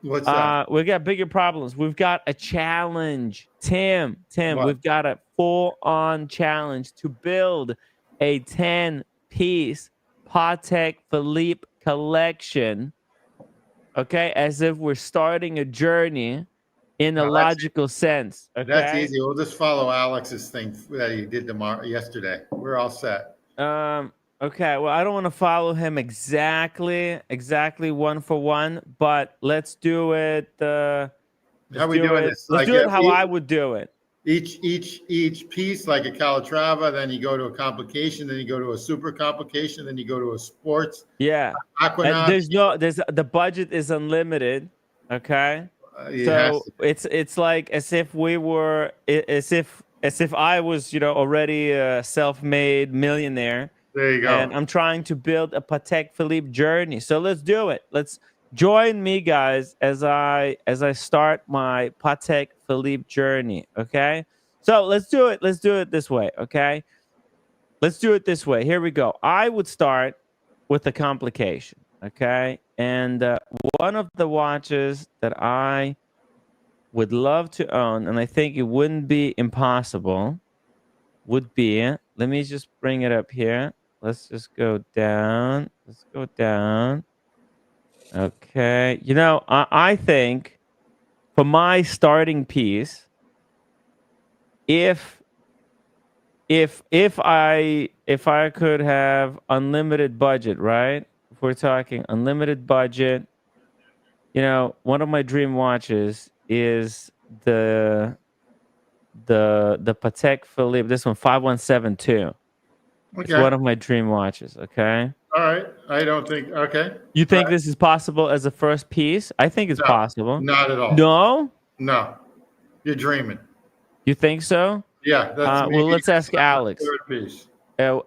What's that? We got bigger problems. We've got a challenge. Tim, What? we've got a full-on challenge to build a 10-piece Patek Philippe collection. Okay, as if we're starting a journey in a No, logical sense. that's Okay. easy. We'll just follow Alex's thing that he did yesterday. We're all set. Okay, well, I don't want to follow him exactly one for one, but let's do it. How we doing this? Let's Like do it how I would do it. each piece, like a Calatrava, then you go to a complication, then you go to a super complication, then you go to a sports Yeah. Aquanaut. There's the budget is unlimited. Okay. It has So to be. it's like as if we were as if I was, already a self-made millionaire, There you and go. I'm trying to build a Patek Philippe journey. So let's do it. Let's join me, guys, as I start my Patek Philippe journey. Okay. So let's do it. Let's do it this way. Okay. Let's do it this way. Here we go. I would start with a complication. Okay. And one of the watches that I would love to own, and I think it wouldn't be impossible, would be, let me just bring it up here. Let's just go down. Let's go down. Okay. I think for my starting piece, if I could have unlimited budget, right? If we're talking unlimited budget, one of my dream watches is the Patek Philippe. This one, 5172. It's Okay. one of my dream watches. Okay. All right. I don't think. Okay. You All think right. this is possible as a first piece? I think it's No, possible. not at all. No, No, you're dreaming. you think so? Yeah, that's Well, maybe let's ask Alex. third piece.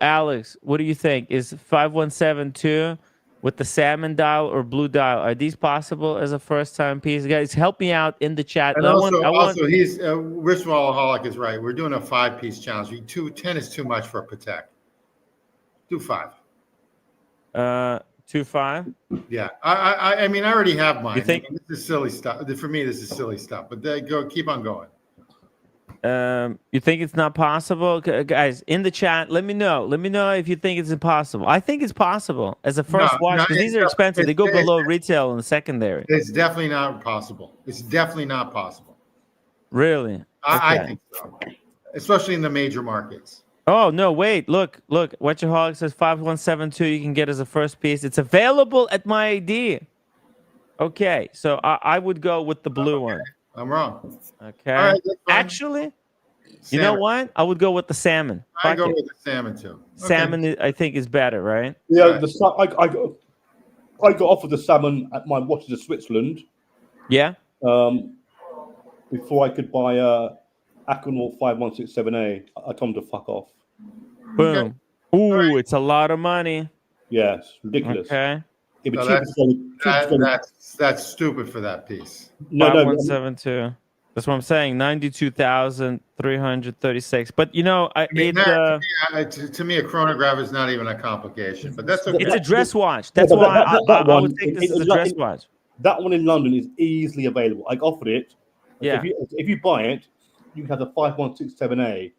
Alex, what do you think? Is 5172 with the salmon dial or blue dial? Are these possible as a first time piece? Guys, help me out in the chat. And I also, want. he's Rich Wallaholic is right. We're doing a 5-piece challenge. 10 is too much for a Patek. Do 5. 2.5. Yeah, I mean, I already have mine. You think? I mean, this is silly stuff. For me, this is silly stuff. But keep on going. You think it's not possible, guys? In the chat, let me know. Let me know if you think it's impossible. I think it's possible as a first watch because these are expensive. They go below retail and secondary. It's definitely not possible. It's definitely not possible. Really? I think so, especially in the major markets. Oh no! Wait, look! Watchaholic says 5172. You can get as a first piece. It's available at my ID. Okay, so I would go with the blue one. I'm wrong. Okay. All right, Actually, salmon. You know what? I would go with the salmon. I go with the salmon too. Okay. Salmon, I think, is better, right? Yeah, I got offered the salmon at my watches of Switzerland. Yeah. Before I could buy a Aquanaut 5167A, I told him to fuck off. Boom. Ooh, right. It's a lot of money. Yes, ridiculous. Okay. That's stupid for that piece. No, 5172. That's what I'm saying. 92,336. But to me, a chronograph is not even a complication. But that's okay. It's a dress watch. That's why I would think this is a dress watch. That one in London is easily available. I offered it. Yeah. If you buy it, you can have the 5167A.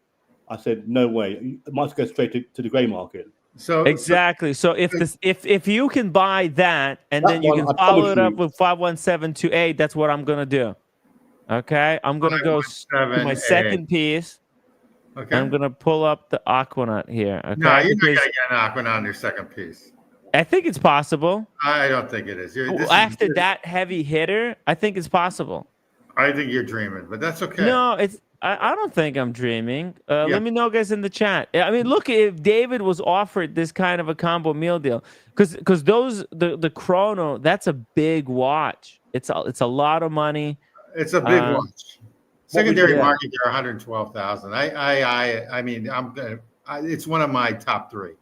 I said no way. It might go straight to the grey market. So if you can buy that and then you can follow it up with 5172A, that's what I'm gonna do. Okay, I'm gonna go to my second piece. Okay, I'm gonna pull up the Aquanaut here. Okay? No, you're not gonna get an Aquanaut on your second piece. I think it's possible. I don't think it is. After that heavy hitter, I think it's possible. I think you're dreaming, but that's okay. No, I don't think I'm dreaming. Let me know, guys, in the chat. I mean, look, if David was offered this kind of a combo meal deal, because the chrono, that's a big watch. It's a lot of money. It's a big watch. Secondary market, they're 112,000. I mean, it's one of my top 3.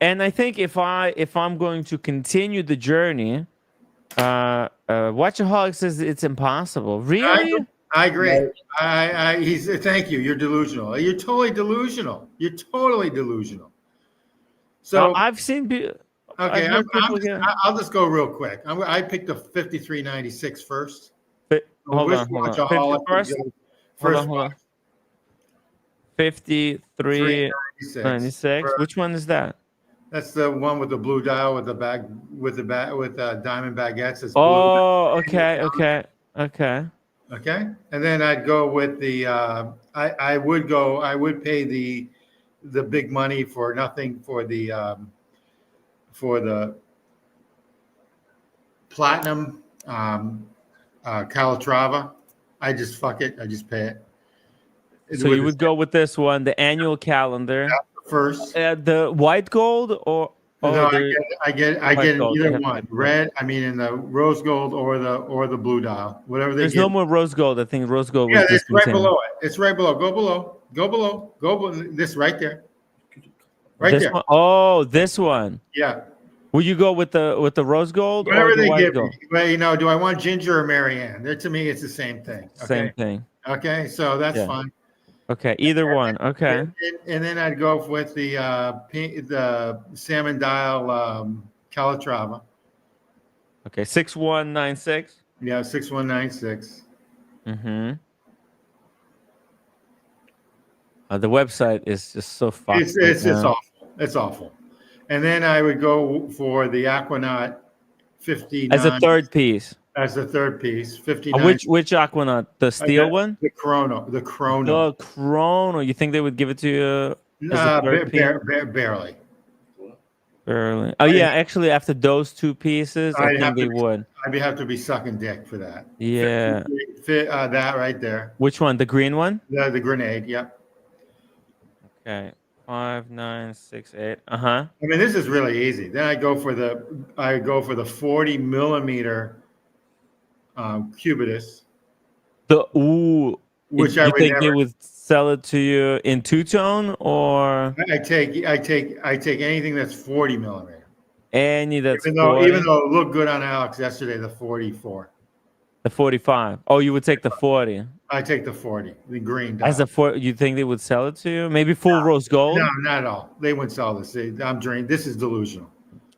And I think if I'm going to continue the journey, Watchaholic says it's impossible. Really? I agree. Thank you. You're delusional. You're totally delusional. So I've seen Okay, I've heard people get. I'll just go real quick. I picked the 5396 first. Hold on. 51st. First Hold on. watch, 5396. 396. Which one is that? That's the one with the blue dial with the diamond baguettes. It's blue. Oh, okay. Okay, and then I'd go with the. I would pay the big money for nothing for the platinum Calatrava. I just fuck it. I just pay it. So you would go with this one, the annual calendar. First. The white gold or No, I get gold. either one. Red, I mean in the rose gold or the blue dial. Whatever they There's get. no more rose gold. I think rose gold was Yeah, it's right discontinued. below it. It's right below. Go below. Go below. Go below. This right there. Right this there. One? Oh, this one. Yeah. Will you go with the rose gold Whatever or the they white give gold? me. Well, do I want ginger or Marianne? To me, it's the same thing. Okay? Same thing. Okay, so that's fine. Okay, either one. Okay. And then I'd go with the salmon dial Calatrava. Okay, 6196. Yeah, 6196. Mm-hmm. The website is just so fucked. It's awful. It's awful. And then I would go for the Aquanaut 59 as a third piece. As the third piece, 59. Which Aquanaut? The steel one? The Chrono. The Chrono. You think they would give it to you? Barely. Barely. Oh yeah, actually, after those two pieces, I think they would. I'd have to be sucking dick for that. Yeah. That right there. Which one? The green one? The grenade. Yep. Okay. 5968. Uh-huh. I mean, this is really easy. Then I go for the 40 millimeter Cubitus. Which you think they would sell it to you in two-tone or? I take anything that's 40 millimeter. Any that's even though it looked good on Alex yesterday, the 44. The 45. Oh, you would take the 40. I take the 40, the green dial. As a 40, you think they would sell it to you? Maybe full rose gold? No, not at all. They wouldn't sell this. I'm dreaming. This is delusional.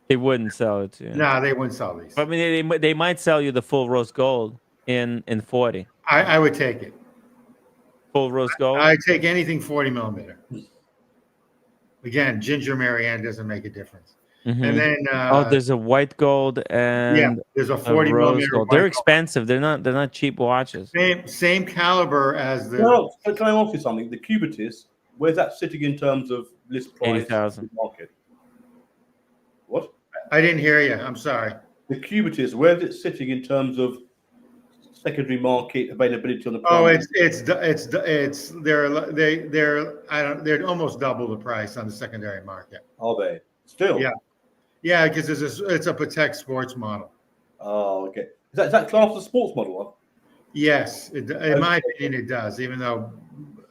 They wouldn't sell it to you. No, they wouldn't sell these. I mean, they might sell you the full rose gold in 40. I would take it. Full rose gold? I take anything 40 millimeter. Again, ginger Marianne doesn't make a difference. Mm-hmm. And then there's a white gold and there's a 40 millimeter gold. They're expensive. They're not cheap watches. Same caliber as the. No, can I ask you something? The Cubitus, where's that sitting in terms of list price? 80,000 market. What? I didn't hear you. I'm sorry. The Cubitus, where's it sitting in terms of secondary market availability on the? Oh, they're almost double the price on the secondary market. Are they still? Yeah, because it's a Patek sports model. Oh, okay. Is that classed as a sports model? Huh? Yes, in my opinion, it does. Even though,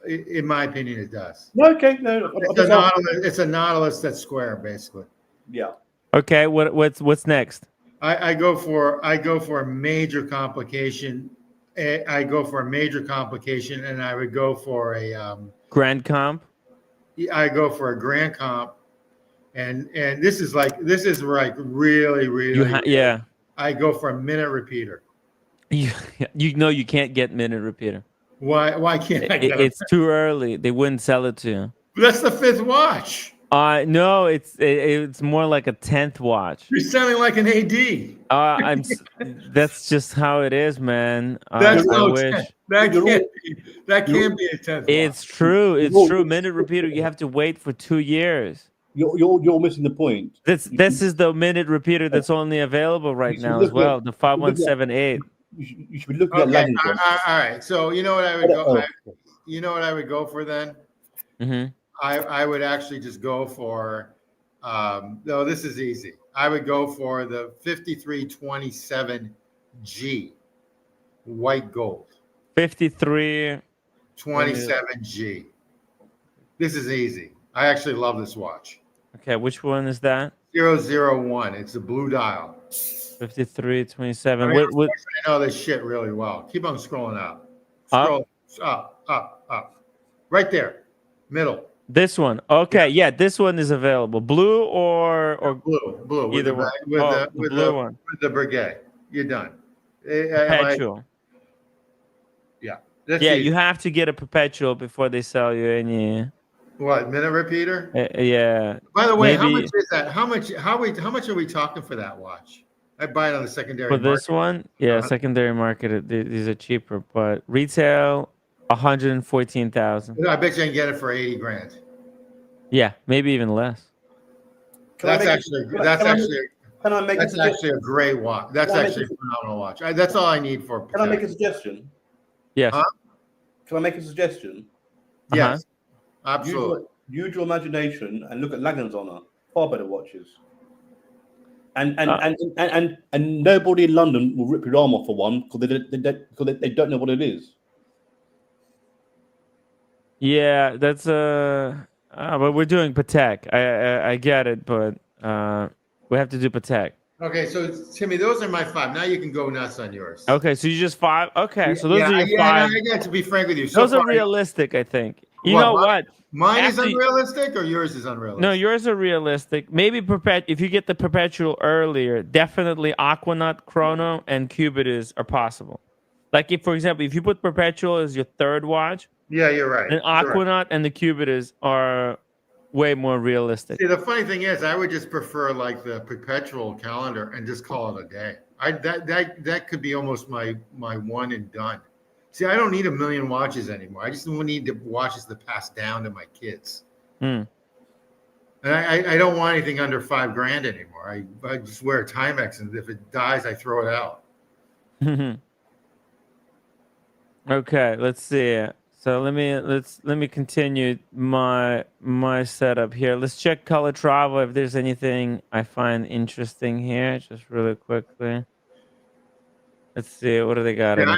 in my opinion, it does. No, okay, no. It's a Nautilus that's square, basically. Yeah. Okay, what's next? I go for a major complication. I go for a major complication, and I would go for a Grand Comp. I go for a Grand Comp, and this is like really. Yeah. I go for a minute repeater. You know you can't get minute repeater. Why can't I get it's too early. They wouldn't sell it to you. That's the 5th watch. No, it's more like a 10th watch. You're sounding like an AD. That's just how it is, man. That's I wish. That can't be a 10th watch. It's true. It's true. Minute repeater, you have to wait for 2 years. You're missing the point. This is the minute repeater that's only available right now as well. The 5178. You should be looking at landing all right. So you know what I would go. You know what I would go for then? Mm-hmm. I would actually just go for. No, this is easy. I would go for the 5327G, white gold. 5327G. This is easy. I actually love this watch. Okay, which one is that? 001. It's a blue dial. 5327. I know this shit really well. Keep on scrolling up. Scroll up. Right there. Middle. This one. Okay, yeah, this one is available. Blue or blue with either the one. with Oh, the the blue one. with the brigade. You're done. Perpetual. Yeah, that's Yeah, easy. you have to get a perpetual before they sell you any. What, minute repeater? Yeah. By the way, how much Maybe is that? How much are we talking for that watch? I buy it on the secondary for this market. one, yeah, 100. secondary market, these are cheaper, but retail 114,000. I bet you can get it for 80 grand. Yeah, maybe even less. That's actually a great watch. That's actually a phenomenal watch. That's all I need for. Can I make a suggestion? Yes. Huh? Can I make a suggestion? Yes, absolutely. Use your imagination and look at Langer's Honor. Far better watches. And nobody in London will rip your arm off for one because they don't know what it is. Yeah, that's but we're doing Patek. I get it, but we have to do Patek. Okay, so Timmy, those are my 5. Now you can go nuts on yours. Okay, so you just 5. Okay, so those are your 5. I got to be frank with you. Those are realistic, I think. You know what? Mine is unrealistic, or yours is unrealistic? No, yours are realistic. Maybe if you get the perpetual earlier, definitely Aquanaut, Chrono, and Cubitus are possible. Like if, for example, if you put perpetual as your 3rd watch, yeah, you're right. then Aquanaut and the Cubitus are way more realistic. See, the funny thing is, I would just prefer like the perpetual calendar and just call it a day. That could be almost my one and done. See, I don't need a million watches anymore. I just need the watches to pass down to my kids. And I don't want anything under 5 grand anymore. I just wear a Timex, and if it dies, I throw it out. Okay, let's see. So let me continue my setup here. Let's check Calatrava if there's anything I find interesting here, just really quickly. Let's see, what do they got? Yeah,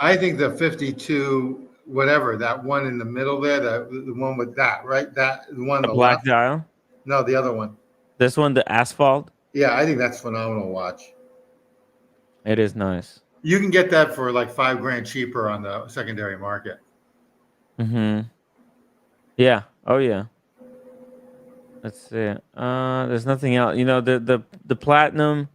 I think the 52 whatever, that one in the middle there, the one with that, right? That the one the black dial? No, the other one. This one, the asphalt? Yeah, I think that's a phenomenal watch. It is nice. You can get that for like 5 grand cheaper on the secondary market. Yeah. Oh yeah. Let's see. There's nothing else. You know, the platinum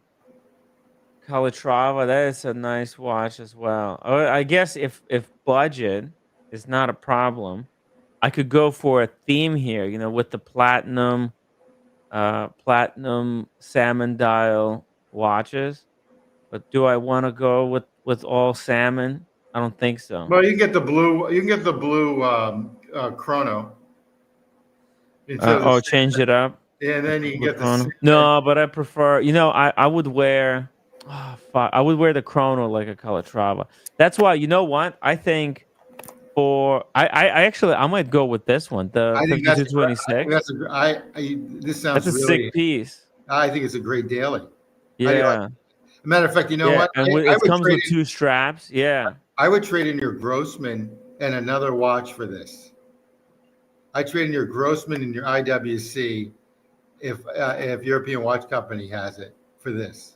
Calatrava, that is a nice watch as well. I guess if budget is not a problem, I could go for a theme here, you know, with the platinum salmon dial watches. But do I want to go with all salmon? I don't think so. Well, you can get the blue. You can get the blue chrono. Change it up. Yeah, and then you can get the no, but I prefer. You know, I would wear. I would wear the chrono like a Calatrava. That's why. You know what? I think I might go with this one. The 5226. That's a sick piece. I think it's a great daily. Yeah. Matter of fact, you know what? And it comes with 2 straps. Yeah. I would trade in your Grossman and another watch for this. I trade in your Grossman and your IWC if European Watch Company has it for this.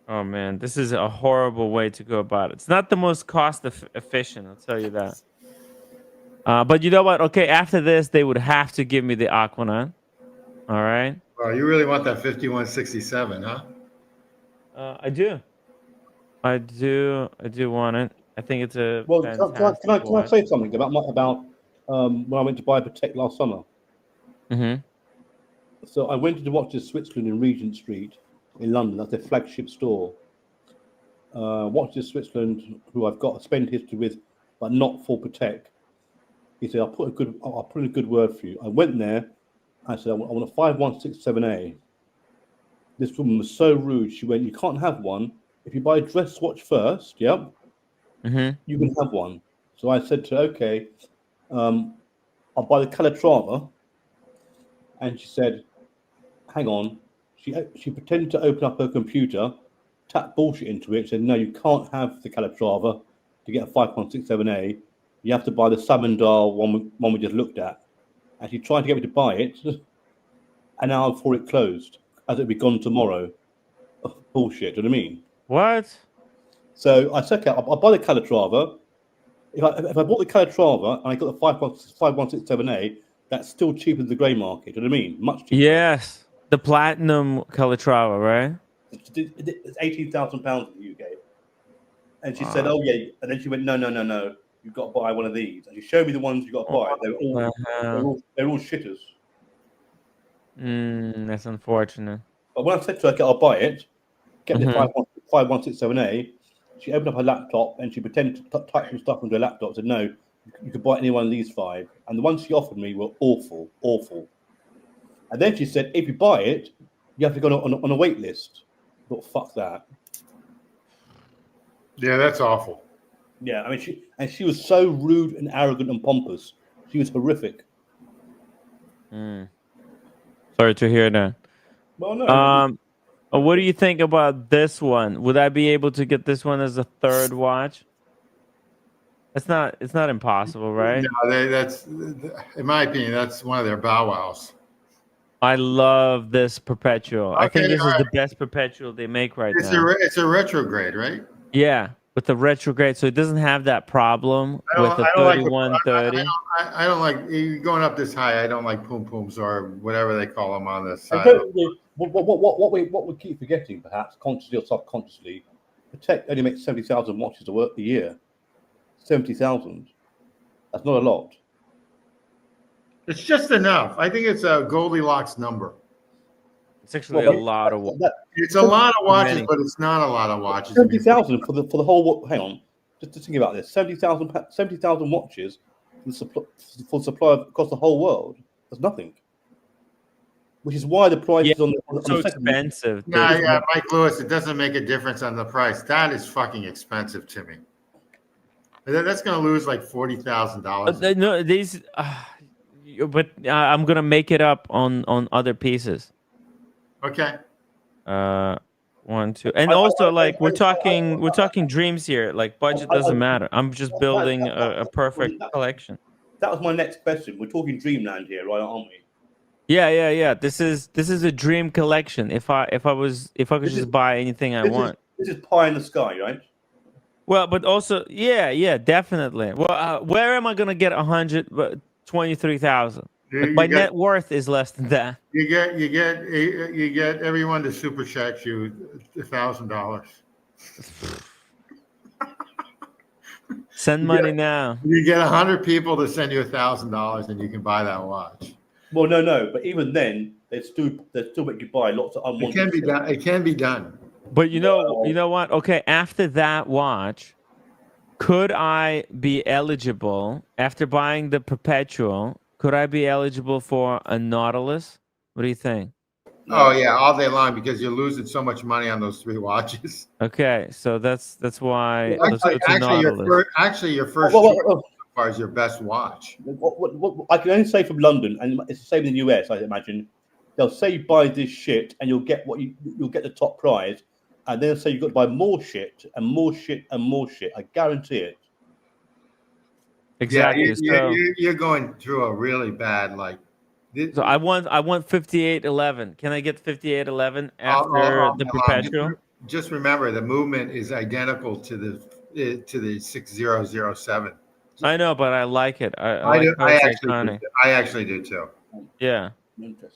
Oh man, this is a horrible way to go about it. It's not the most cost efficient, I'll tell you that. But you know what? Okay, after this, they would have to give me the Aquanaut. All right. Oh, you really want that 5167, huh? I do want it. I think it's a can I say something about when I went to buy Patek last summer? So I went to Watches Switzerland in Regent Street in London. That's their flagship store. Watches Switzerland, who I've got a spend history with, but not for Patek. He said, I'll put in a good word for you. I went there. I said, I want a 5167A. This woman was so rude. She went, you can't have one. If you buy a dress watch first, you can have one. So I said to her, okay, I'll buy the Calatrava. And she said, hang on. She pretended to open up her computer, tapped bullshit into it, said, no, you can't have the Calatrava to get a 5167A. You have to buy the salmon dial one we just looked at. And she tried to get me to buy it an hour before it closed, as it'd be gone tomorrow. Oh, bullshit, do you know what I mean? What? So I said, okay, I'll buy the Calatrava. If I bought the Calatrava and I got the 5167A, that's still cheaper than the grey market. You know what I mean? Much cheaper. Yes, the platinum Calatrava, right? It's £18,000 in the UK. And she Wow. said, "Oh yeah," and then she went, "No, no, no, no. You've got to buy one of these." And she showed me the ones you got to buy. They're all shitters. That's unfortunate. But when I said to her, "Okay, I'll buy it," get the Mhm. 5167A. She opened up her laptop and she pretended to type some stuff into her laptop. Said, "No, you could buy any one of these 5." And the ones she offered me were awful, awful. And then she said, "If you buy it, you have to go on a wait list." I thought, fuck that. Yeah, that's awful. Yeah, I mean, she was so rude and arrogant and pompous. She was horrific. Sorry to hear that. Well, no. What do you think about this one? Would I be able to get this one as a third watch? It's not impossible, right? No, that's, in my opinion, that's one of their bow wows. I love this perpetual. I think Okay, this is all the best perpetual they make right It's now. it's a retrograde, right? Yeah, with the retrograde, so it doesn't have that problem with the I don't like 3130. I don't like you going up this high. I don't like poom pooms or whatever they call them on the I side. don't know, what we keep forgetting, perhaps consciously or subconsciously, Patek only makes 70,000 watches a year. 70,000. That's not a lot. It's just enough. I think it's a Goldilocks number. It's actually a lot of It's a lot of watches, many. but it's not a lot of watches. 70,000 for the whole. Hang on, just think about this. 70,000 watches for supply across the whole world. That's nothing. Which is why the price is on the so second. expensive. Yeah, Mike Lewis. It doesn't make a difference on the price. That is fucking expensive to me. That's going to lose like $40,000. No, these, but I'm gonna make it up on other pieces. Okay. 1, 2, and also like we're talking dreams here. Like budget doesn't matter. I'm just building a perfect collection. That was my next question. We're talking dreamland here, right? Aren't we? Yeah. This is a dream collection. If I could just buy anything I want. This is pie in the sky, right? Well, but also, yeah, definitely. Well, where am I gonna get 123,000? Like my net worth is less than that. You get everyone to super chat you $1,000. Send money now. You get 100 people to send you $1,000, and you can buy that watch. Well, no, but even then, they still make you buy lots of unwanted. It can be done. It can be done. But you know what? Okay, after that watch, could I be eligible after buying the perpetual? Could I be eligible for a Nautilus? What do you think? Oh yeah, all day long, because you're losing so much money on those 3 watches. Okay, so that's why. Actually, your first choice so far is your best watch. What I can only say from London, and it's the same in the US, I imagine. They'll say you buy this shit, and you'll get you'll get the top prize, and then they'll say you've got to buy more shit and more shit and more shit. I guarantee it. Exactly. Yeah, you're going through a really bad like. So I want 5811. Can I get 5811 after the perpetual? Just remember, the movement is identical to the 6007. I know, but I like it. I actually do too. Yeah,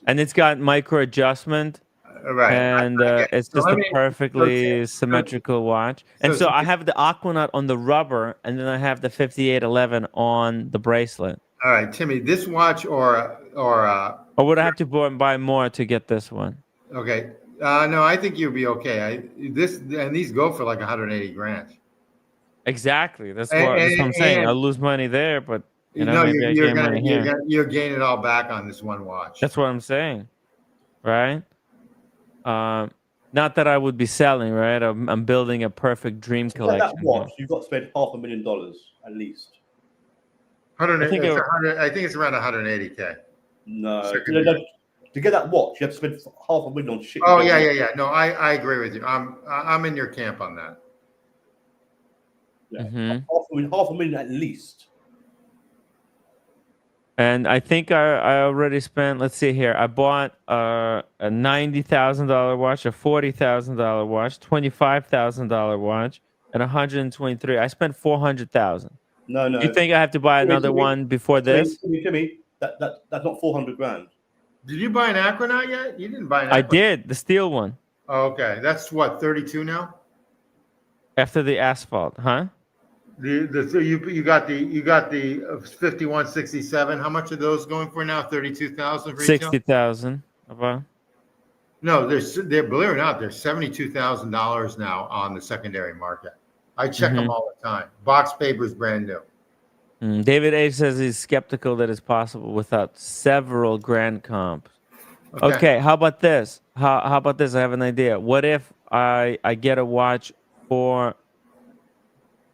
and it's got micro adjustment. Right, and it's just a perfectly symmetrical watch. And so I have the Aquanaut on the rubber, and then I have the 5811 on the bracelet. All right, Timmy, this watch or would I have to buy more to get this one? Okay, no, I think you'll be okay. These go for like 180 grand. Exactly, that's what I'm saying. I'll lose money there, but maybe you're gaining it all back on this one watch. That's what I'm saying, right? Not that I would be selling, right? I'm building a perfect dream collection. That watch, you've got to spend $500,000 at least. I think it's around 180K. No, to get that watch, you have to spend $500,000 on shit. Oh yeah. No, I agree with you. I'm in your camp on that. Yeah. $500,000 at least. And I think I already spent. Let's see here. I bought a $90,000 watch, a $40,000 watch, $25,000 watch, and $123,000. I spent $400,000. No. You think I have to buy another one before this? Timmy, That's not 400 grand. Did you buy an Aquanaut yet? You didn't buy an Aquanaut. I did the steel one Oh, okay, that's what 32 now. after the asphalt, huh? So you got the 5167. How much are those going for now? 32,000 retail. 60,000 about. No, they're believe it or not, they're $72,000 now on the secondary market. I check them all the time. Box paper's brand new. David H says he's skeptical that it's possible without several grand comps. Okay, how about this? How about this? I have an idea. What if I get a watch for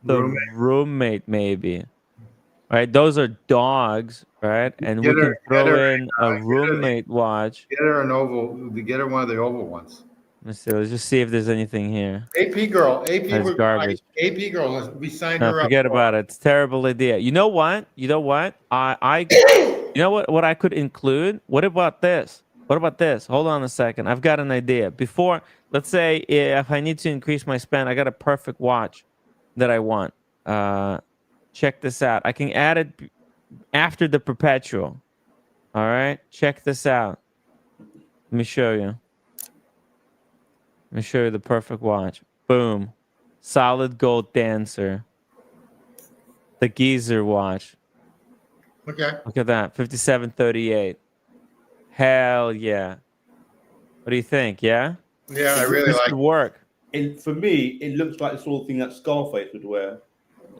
the roommate maybe? Right, those are dogs, right? And we can throw in a roommate watch. Get her an oval. Get her one of the oval ones. Let's see. Let's just see if there's anything here. AP girl. That's garbage. AP girl. We signed No, her up. forget about it. It's a terrible idea. You know what? You know what? You know what I could include? What about this? What about this? Hold on a second. I've got an idea. Before, let's say if I need to increase my spend, I got a perfect watch that I want. Check this out. I can add it after the perpetual. All right. Check this out. Let me show you. Let me show you the perfect watch. Boom. Solid gold dancer. The geezer watch. Okay. Look at that. 5738. Hell yeah. What do you think? Yeah? Yeah, I really this like could work. And for me, it looks like the sort of thing that Scarface would wear.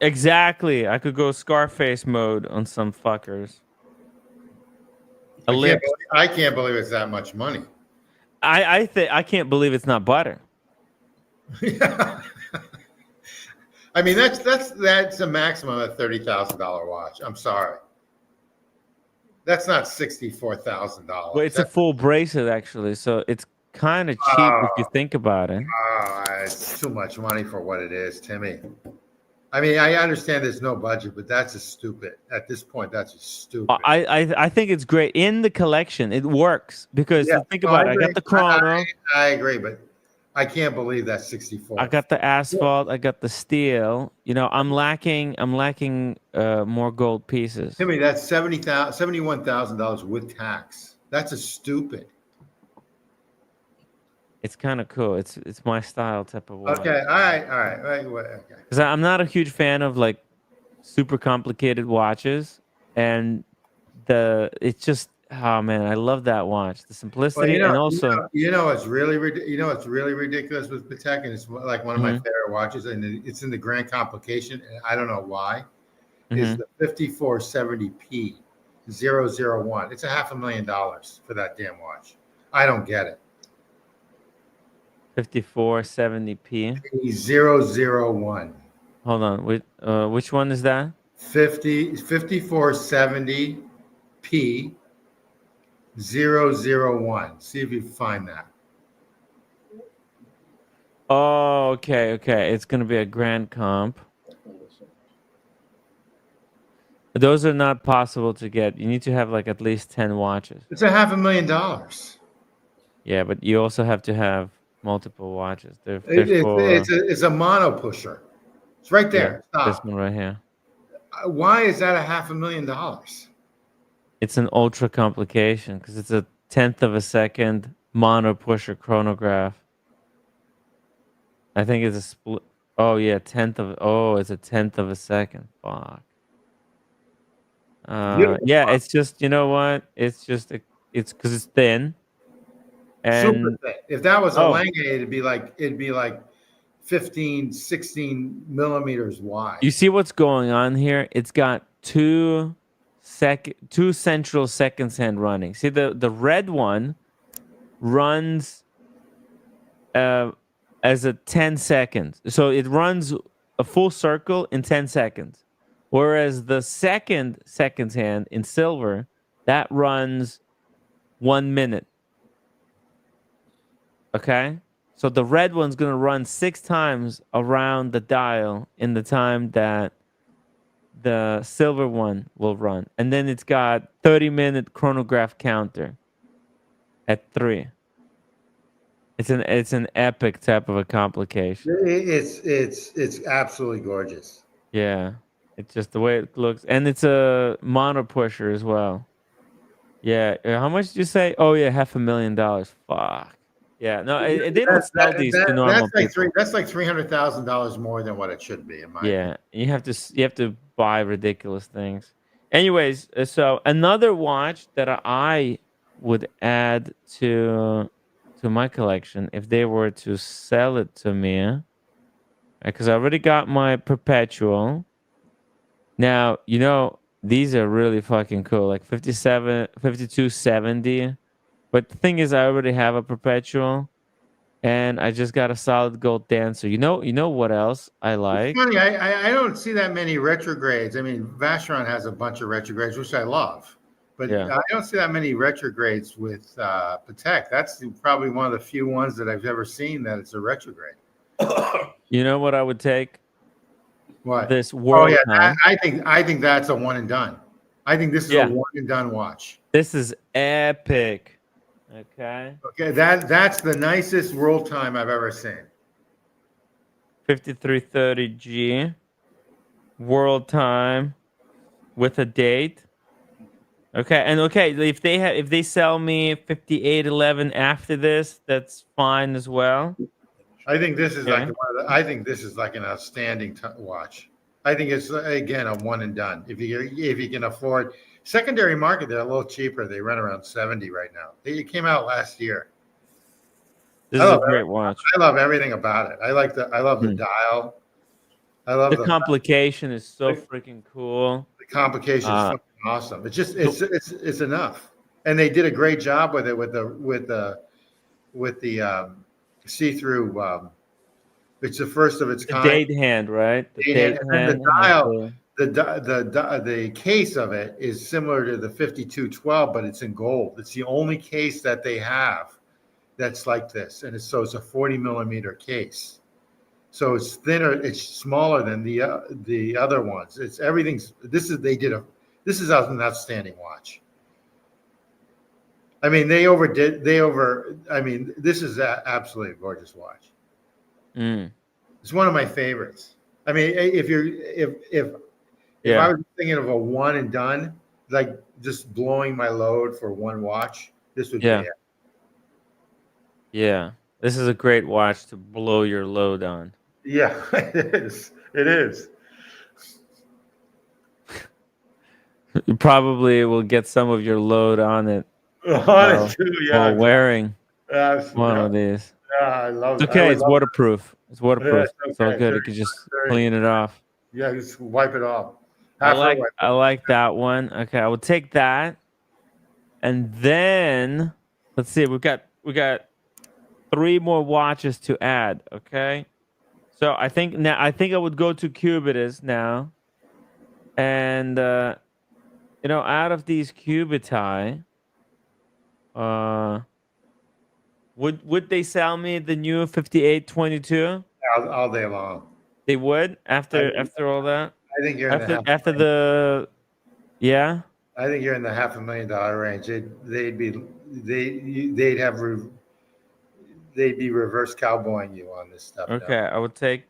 Exactly. I could go Scarface mode on some fuckers. Ellipse. I can't believe it's that much money. I can't believe it's not butter. Yeah. I mean, that's a maximum of $30,000 watch. I'm sorry. That's not $64,000. Well, it's a full bracelet actually, so it's kind of cheap if you think about it. It's too much money for what it is, Timmy. I mean, I understand there's no budget, but that's just stupid. At this point, that's just stupid. I think it's great in the collection. It works because think about it. I got the chrono. I agree, but I can't believe that's 64. I got the asphalt. I got the steel. You know, I'm lacking more gold pieces. Timmy, that's $71,000 with tax. That's a stupid. It's kind of cool. It's my style type of watch. Okay, all right. Okay. Because I'm not a huge fan of like super complicated watches, and it's just oh man, I love that watch. The simplicity and also it's really ridiculous with Patek, and it's like one of my favorite watches, and it's in the grand complication, and I don't know why. Is the 5470P 001. It's $500,000 for that damn watch. I don't get it. 5470p 001. Hold on, which one is that? 5470p 001. See if you find that. Oh, okay. It's gonna be a grand comp. Those are not possible to get. You need to have like at least 10 watches. It's $500,000. Yeah, but you also have to have multiple watches. It's a mono pusher. It's right there. Yeah, this one right here. Why is that $500,000? It's an ultra complication because it's a 1/10 of a second mono pusher chronograph. I think it's a split. Oh yeah, it's a 1/10 of a second. Fuck. Yeah, it's just, you know what? It's just it's because it's thin. And super thin. If that was a Lange, it'd be like 15, 16 millimeters wide. You see what's going on here? It's got two central seconds hand running. See the red one runs as a 10 seconds. So it runs a full circle in 10 seconds. Whereas the seconds hand in silver, that runs 1 minute. Okay? So the red one's going to run 6 times around the dial in the time that the silver one will run. And then it's got 30-minute chronograph counter at 3. It's an epic type of a complication. It's absolutely gorgeous. Yeah. It's just the way it looks. And it's a mono pusher as well. Yeah. How much did you say? Oh yeah, $500,000. Fuck. Yeah. No, they don't sell these to normal That's like people. that's like $300,000 more than what it should be, in my opinion. Yeah, you have to buy ridiculous things. Anyways, so another watch that I would add to my collection if they were to sell it to me, because I already got my perpetual. Now, these are really fucking cool, like 5270. But the thing is, I already have a perpetual, and I just got a solid gold dancer. You know what else I It's like? funny. I don't see that many retrogrades. I mean, Vacheron has a bunch of retrogrades, which I love, but Yeah. I don't see that many retrogrades with Patek. That's probably one of the few ones that I've ever seen that it's a retrograde. You know what I would take? What? This Oh world yeah, time. I think that's a one and done. I think this is a Yeah. one and done watch. This is epic. Okay. Okay, that's the nicest world time I've ever seen. 5330G. World time with a date. Okay. And okay, if they sell me 5811 after this, that's fine as well. I think this is Okay. I think this is like an outstanding watch. I think it's again a one and done. If you can afford secondary market, they're a little cheaper. They run around 70 right now. It came out last year. This is a great watch. I love everything about it. I love the dial. I love The complication is so freaking cool. the complication is fucking awesome. It's just it's enough. And they did a great job with it with the see-through. It's the first of its The kind. date hand, right? The date hand. And the dial, the case of it is similar to the 5212, but it's in gold. It's the only case that they have that's like this, and it's a 40 millimeter case. So it's thinner, it's smaller than the other ones. It's everything's. This is an outstanding watch. I mean, I mean, this is absolutely a gorgeous watch. It's one of my favorites. I mean, if I was thinking of a one and done, like just blowing my load for one watch, this would be it. Yeah. This is a great watch to blow your load on. Yeah, it is. It is. You probably will get some of your load on it. On it too, yeah. While wearing Absolutely. one of these. Yeah, I love it. It's okay. It's waterproof. It's waterproof. Yeah, It's all good. You can just clean it off. Yeah, just wipe it off. I like that one. Okay, I would take that. And then let's see. We got 3 more watches to add. Okay. So I think I would go to Cubitus now. And out of these Cubiti, would they sell me the new 5822? All day long. They would after all that. I think you're after the yeah. I think you're in the $500,000 range. They'd be reverse cowboying you on this stuff. Okay, now. I would take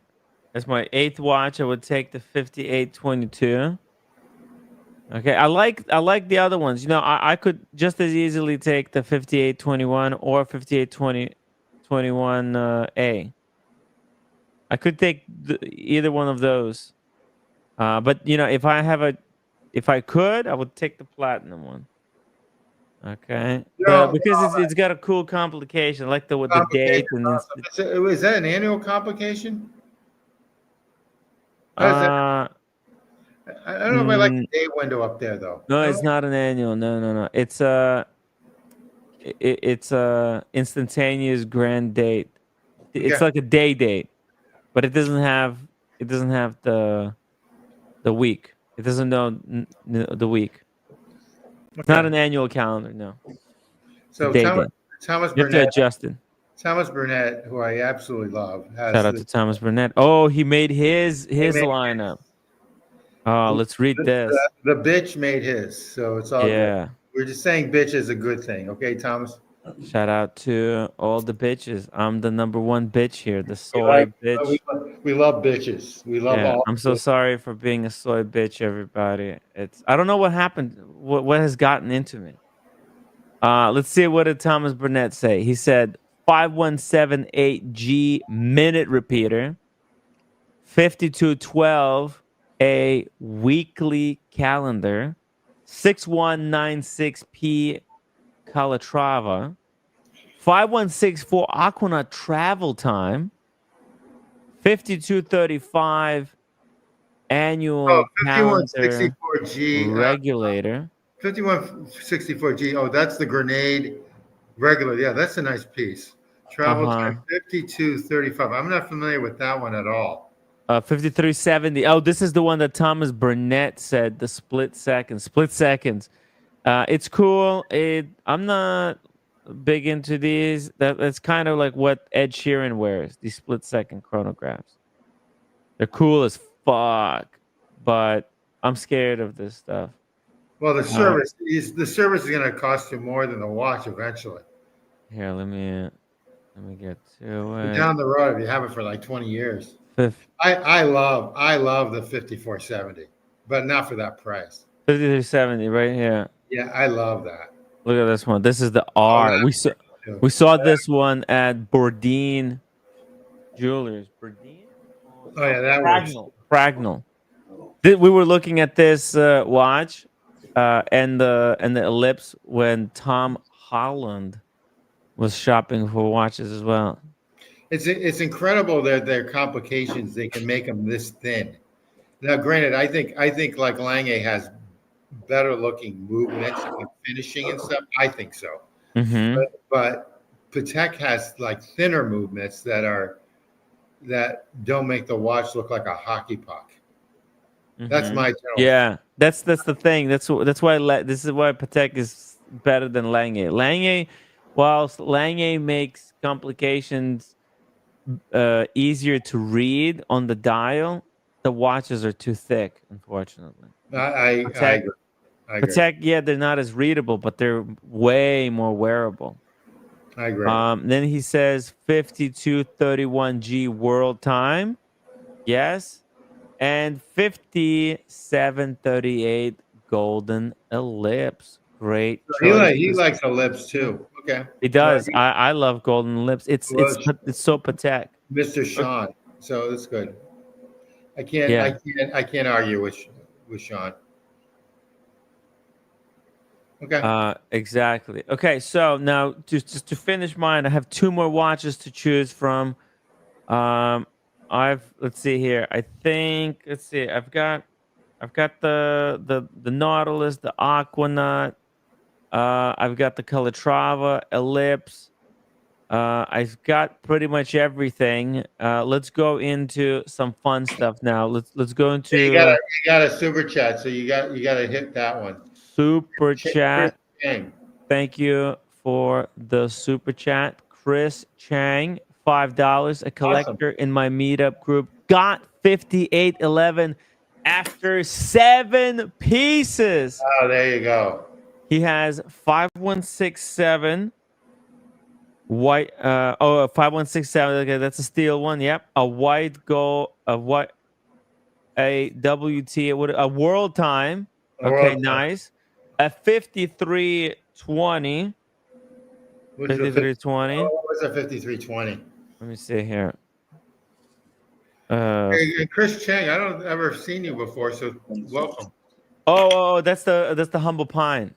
as my 8th watch. I would take the 5822. Okay, I like the other ones. I could just as easily take the 5821 or 5821 A. I could take either one of those. But if I could, I would take the platinum one. Okay, because it's got a cool complication, like with the date and is that an annual complication? I don't know if I like the day window up there though. No, it's not an annual. No. It's a instantaneous grand date. It's like a day date, but it doesn't have the week. It doesn't know the week. It's not an annual calendar, no. So Thomas you have to adjust it. Thomas Burnett, who I absolutely love, has shout out to Thomas Burnett. Oh, he made his lineup. Oh, let's read this. The bitch made his, so it's all good. We're just saying bitch is a good thing, okay, Thomas? Shout out to all the bitches. I'm the #1 bitch here, the soy bitch. We love bitches. We love all. I'm so sorry for being a soy bitch, everybody. I don't know what happened. What has gotten into me? Let's see what did Thomas Burnett say. He said 5178G minute repeater, 5212 a weekly calendar, 6196P Calatrava, 5164 Aquanaut travel time, 5235 Oh, annual calendar 5164G. regulator. 5164G. Oh, that's the grenade regular. Yeah, that's a nice piece. Travel Uh-huh. time 5235. I'm not familiar with that one at all. 5370. Oh, this is the one that Thomas Burnett said, the split seconds. Split seconds. It's cool. I'm not big into these. That's kind of like what Ed Sheeran wears, these split second chronographs. They're cool as fuck, but I'm scared of this stuff. Well, the service is going to cost you more than the watch eventually. Here, let me get to But it. down the road, if you have it for like 20 years. Fifth, I love the 5470, but not for that price. 5370 right here. Yeah, I love that. Look at this one. This is the Oh, R. that We saw this one at Bourdin Jewelers. Bourdin? Oh yeah, that works. Fragnal. We were looking at this watch and the Ellipse when Tom Holland was shopping for watches as well. It's incredible that their complications they can make them this thin. Now, granted, I think like Lange has better looking movements and finishing and stuff. I think so, Mm-hmm. but Patek has like thinner movements that don't make the watch look like a hockey puck. That's my general. Yeah, that's the thing. This is why Patek is better than Lange. Whilst Lange makes complications easier to read on the dial, the watches are too thick, unfortunately. I agree. Patek, yeah, they're not as readable, but they're way more wearable. I agree. Then he says 5231G world time. Yes. And 5738 golden ellipse. Great choice. He likes Ellipse too. Okay. He does. I love golden ellipse. It's so Patek. Mr. Sean. So that's good. I can't argue with Sean. Okay. Exactly. Okay, so now just to finish mine, I have two more watches to choose from. Let's see here. I've got the Nautilus, the Aquanaut. I've got the Calatrava, Ellipse. I've got pretty much everything. Let's go into some fun stuff now. Let's go into. You got a super chat, so you got to hit that one. Super chat. Thank you for the super chat, Chris Chang. $5. A collector in my meetup group got 5811 after 7 pieces. Oh, there you go. He has 5167 white 5167. Okay, that's a steel one. Yep. A white gold, a WT, a world time. Okay, nice. A 5320. 5320. What's a 5320? Let me see here. Hey, Chris Chang, I don't ever seen you before, so welcome. Oh, that's the humble pine.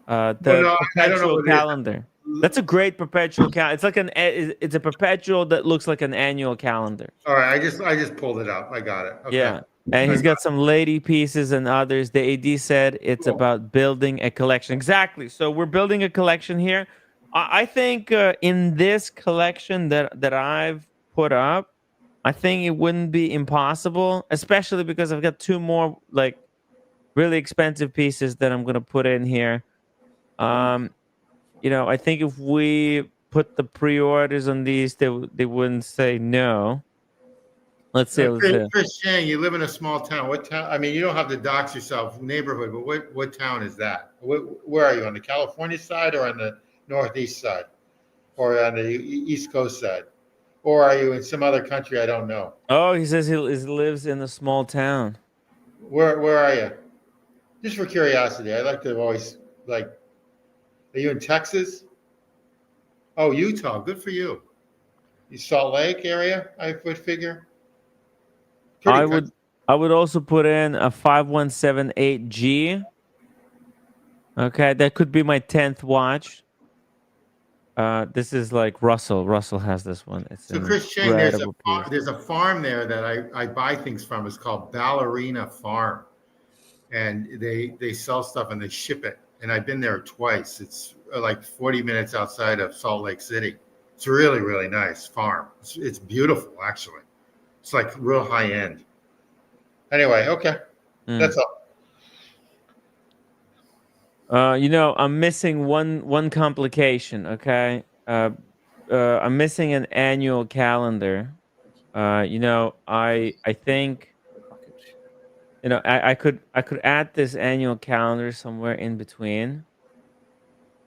Perpetual calendar. That's a great perpetual calendar. It's like it's a perpetual that looks like an annual calendar. All right, I just pulled it up. I got it. Okay. Yeah. And he's got some lady pieces and others. The AD said it's about building a collection. Exactly. So we're building a collection here. I think in this collection that I've put up, I think it wouldn't be impossible, especially because I've got two more like really expensive pieces that I'm gonna put in here. I think if we put the pre-orders on these, they wouldn't say no. Let's see. Chris Chang, you live in a small town. What town? I mean, you don't have to dox yourself, neighborhood, but what town is that? Where are you, on the California side or on the Northeast side, or on the East Coast side, or are you in some other country I don't know? Oh, he says he lives in a small town. Where are you? Just for curiosity, I like to always Are you in Texas? Oh, Utah. Good for you. You Salt Lake area, I would figure. Pretty I good. would also put in a 5178G. Okay, that could be my 10th watch. This is like Russell. Russell has this one. It's So an Chris Chang, incredible piece. there's a farm there that I buy things from. It's called Ballerina Farm, and they sell stuff and they ship it. And I've been there twice. It's like 40 minutes outside of Salt Lake City. It's a really, really nice farm. It's beautiful, actually. It's like real high end. Anyway, okay, that's all. You know, I'm missing one complication. Okay, I'm missing an annual calendar. You know, I think, you know, I could add this annual calendar somewhere in between.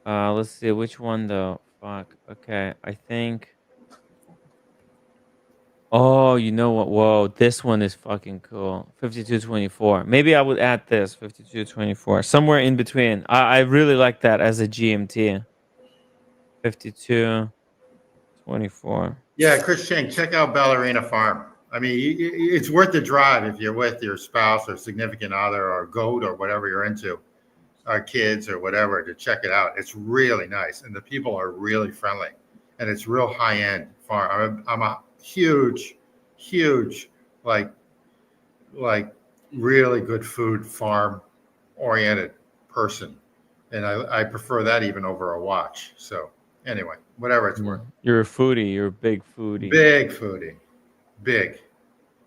Let's see which one though. Fuck. Okay, I think. Oh, you know what? Whoa, this one is fucking cool. 5224. Maybe I would add this 5224 somewhere in between. I really like that as a GMT. 5224. Yeah, Chris Chang, check out Ballerina Farm. I mean, it's worth the drive if you're with your spouse or significant other or goat or whatever you're into, or kids or whatever, to check it out. It's really nice, and the people are really friendly, and it's real high end farm. I'm a huge, huge, like really good food farm oriented person, and I prefer that even over a watch. So anyway, whatever it's worth. You're a foodie. You're a big foodie. Big foodie, big.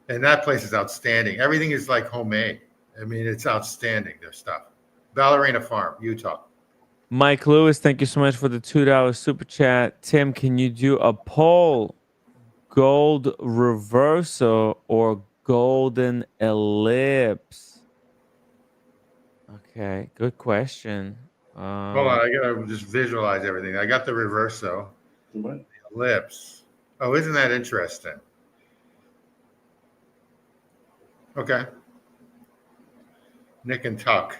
And that place is outstanding. Everything is like homemade. I mean, it's outstanding, their stuff. Ballerina Farm, Utah. Mike Lewis, thank you so much for the $2 super chat. Tim, can you do a poll? Gold Reverso or golden Ellipse? Okay, good question. Hold on, I gotta just visualize everything. I got the Reverso, the Ellipse. Oh, isn't that interesting? Okay. Nick and Tuck.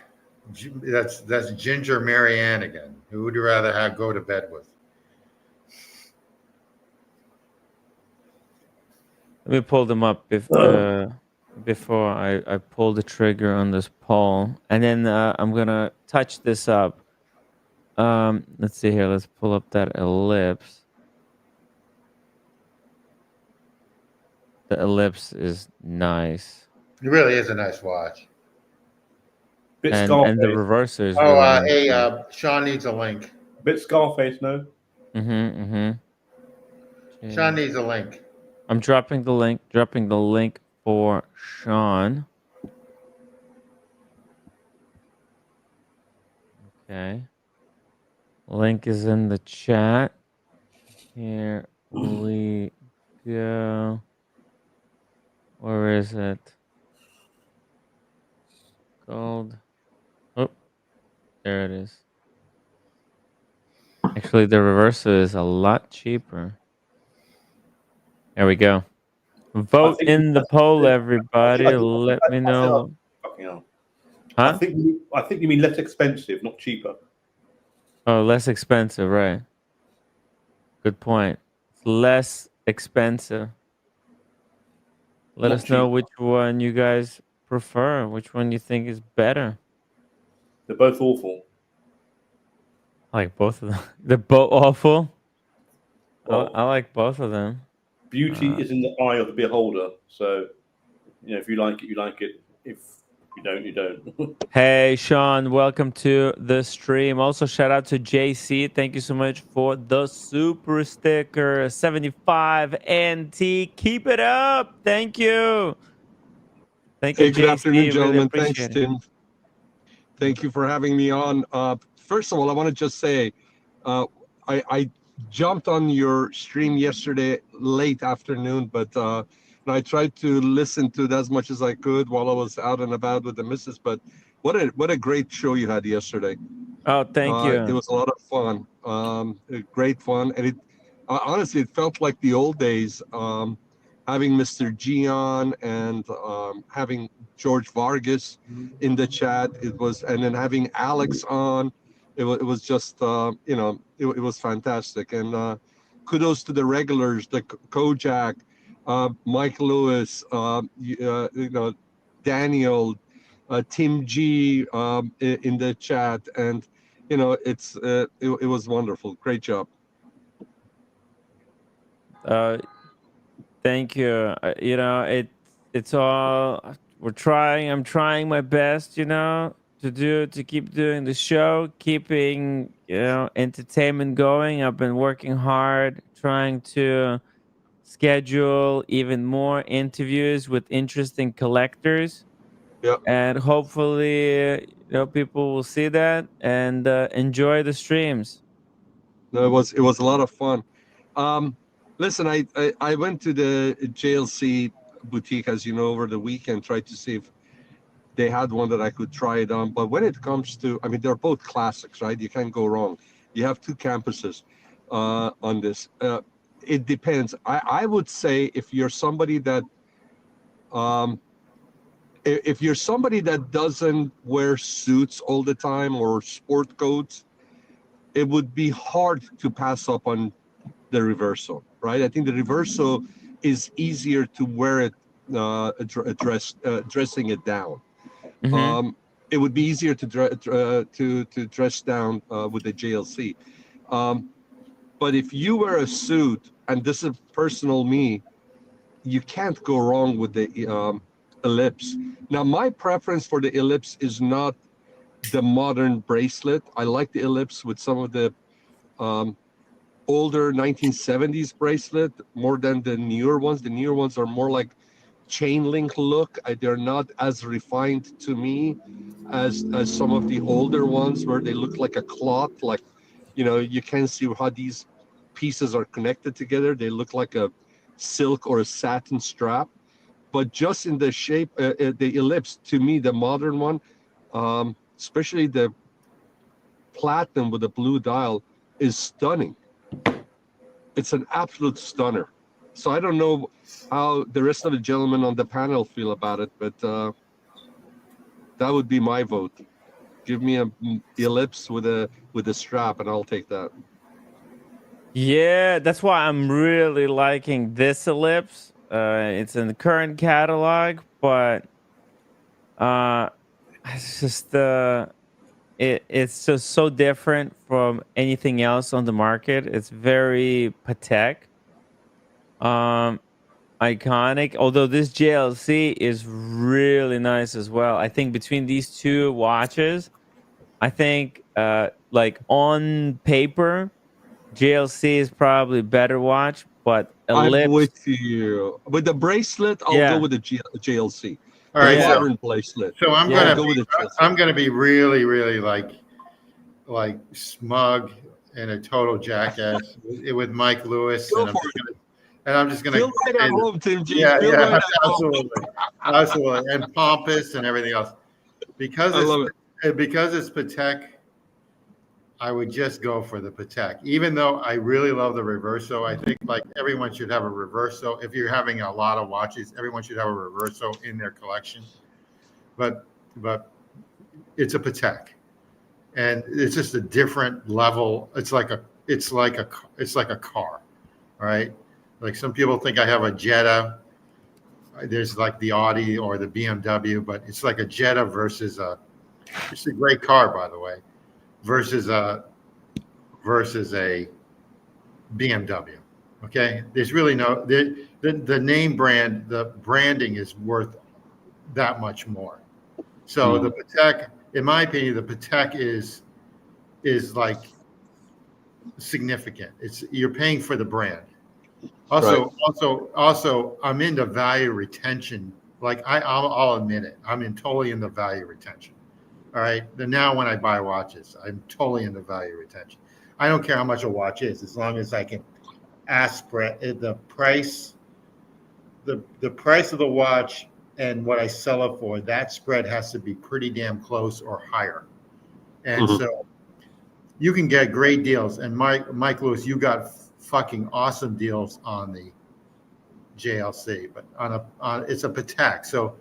That's Ginger Marianne again. Who would you rather have go to bed with? Let me pull them up before I pull the trigger on this poll. And then I'm going to touch this up. Let's see here. Let's pull up that Ellipse. The Ellipse is nice. It really is a nice watch. And the Reverso is Oh, really nice. hey, Sean needs a link. Bit Scarface, no? Sean needs a link. I'm dropping the link for Sean. Okay. Link is in the chat. Here we go. Where is it? Gold. Oh, there it is. Actually, the Reverso is a lot cheaper. There we go. Vote in the poll, everybody. Let me know. Huh? I think you mean less expensive, not cheaper. Oh, less expensive, right? Good point. It's less expensive. Let us know which one you guys prefer. Which one you think is better. They're both awful. I like both of them. They're both awful. Well, I like both of them. Beauty is in the eye of the beholder. So, you know, if you like it, you like it. If you don't, you don't. Hey, Sean, welcome to the stream. Also, shout out to JC. Thank you so much for the super sticker. 75 NT. Keep it up. Thank you. Thank you, Good afternoon, gentlemen. Really Thanks, Tim. Thank you for having me on. First of all, I want to just say, I jumped on your stream yesterday late afternoon, but I tried to listen to it as much as I could while I was out and about with the missus. But what a great show you had yesterday. Oh, thank you. It was a lot of fun. Great fun, and it honestly it felt like the old days. Having Mr. Gian and having George Vargas in the chat, and then having Alex on, it was just it was fantastic. And kudos to the regulars, the Kojak, Mike Lewis, Daniel, Tim G in the chat, and it was wonderful. Great job. Thank you. It's all we're trying. I'm trying my best, to keep doing the show, keeping entertainment going. I've been working hard trying to schedule even more interviews with interesting collectors, Yeah. and hopefully people will see that and enjoy the streams. No, it was a lot of fun. Listen, I went to the JLC boutique, as you know, over the weekend, tried to see if they had one that I could try it on. But when it comes to, I mean, they're both classics, right? You can't go wrong. You have two campuses on this. It depends. I would say if you're somebody that doesn't wear suits all the time or sport coats, it would be hard to pass up on the Reverso, right? I think the Reverso is easier to wear it, dressing it down. Mhm. It would be easier to dress down with the JLC. But if you wear a suit, and this is personal me, you can't go wrong with the Ellipse. Now, my preference for the Ellipse is not the modern bracelet. I like the Ellipse with some of the older 1970s bracelet more than the newer ones. The newer ones are more like chain link look. They're not as refined to me as some of the older ones where they look like a cloth, like you can't see how these pieces are connected together. They look like a silk or a satin strap. But just in the shape, the Ellipse, to me, the modern one, especially the platinum with the blue dial, is stunning. It's an absolute stunner. So I don't know how the rest of the gentlemen on the panel feel about it, but that would be my vote. Give me a Ellipse with a strap, and I'll take that. Yeah, that's why I'm really liking this Ellipse. It's in the current catalog, but it's just it's just so different from anything else on the market. It's very Patek, iconic. Although this JLC is really nice as well. I think between these two watches, I think like on paper, JLC is probably better watch, but I'm Ellipse, with you. With the bracelet, I'll go with the JLC. All right, Yeah. Modern bracelet. So I'm Yeah. gonna be really, really like smug and a total jackass with Mike Lewis, Go and for it. I'm just gonna Feel right at home, Tim G. yeah, Feel yeah, right at home. absolutely, and pompous and everything else because I love it's Patek. I would just go for the Patek, even though I really love the Reverso. I think like everyone should have a Reverso. If you're having a lot of watches, everyone should have a Reverso in their collection. But it's a Patek, and it's just a different level. It's like a car, all right? Like some people think I have a Jetta. There's like the Audi or the BMW, but it's like a Jetta versus it's a great car, by the way, versus a BMW. Okay, there's really no the name brand, the branding is worth that much more. So the Patek, in my opinion, the Patek is like significant. You're paying for the brand. Also, I'm into value retention. Like I'll admit it. I'm totally into value retention. All right. Now when I buy watches, I'm totally into value retention. I don't care how much a watch is, as long as I can ask the price, the price of the watch and what I sell it for. That spread has to be pretty damn close or higher. And so you can get great deals. And Mike Lewis, you got fucking awesome deals on the JLC, but it's a Patek. So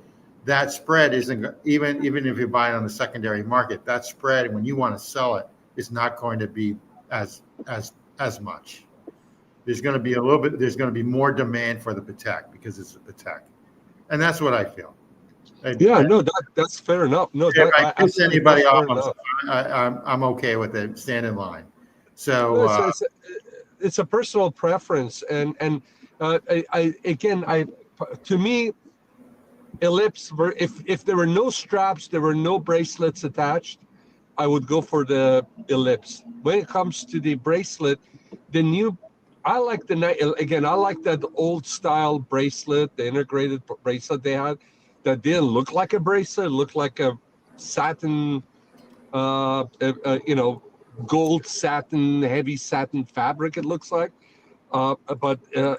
that spread isn't even if you buy it on the secondary market. That spread when you want to sell it is not going to be as much. There's going to be a little bit. There's going to be more demand for the Patek because it's a Patek, and that's what I feel. No, that's fair enough. No, if I piss anybody off, enough. I'm okay with it. Stand in line. So No, it's a personal preference, and to me, Ellipse. If there were no straps, there were no bracelets attached, I would go for the Ellipse. When it comes to the bracelet, I like that old style bracelet, the integrated bracelet they had, that didn't look like a bracelet, it looked like a satin, gold satin, heavy satin fabric. It looks like, but the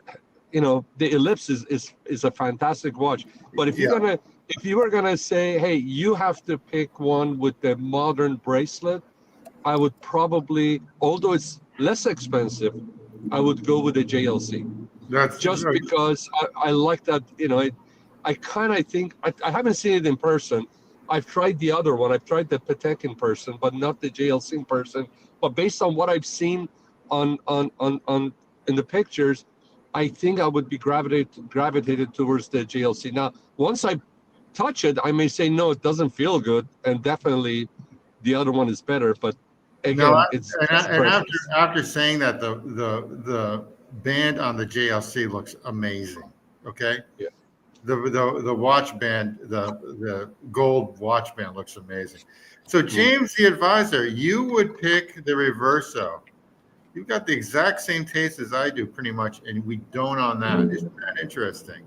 Ellipse is a fantastic watch. But if you were gonna say, hey, you have to pick one with the modern bracelet, I would probably, although it's less expensive, I would go with the JLC. that's Just because I like that, I kind of think, I haven't seen it in person. I've tried the other one. I've tried the Patek in person, but not the JLC in person. But based on what I've seen on in the pictures, I think I would be gravitated towards the JLC. Now, once I touch it, I may say, no, it doesn't feel good. And definitely the other one is better. But again, after saying that, the band on the JLC looks amazing. Okay. Yeah. The watch band, the gold watch band looks amazing. So James, the advisor, you would pick the Reverso. You've got the exact same taste as I do, pretty much, and we don't on that. Isn't that interesting?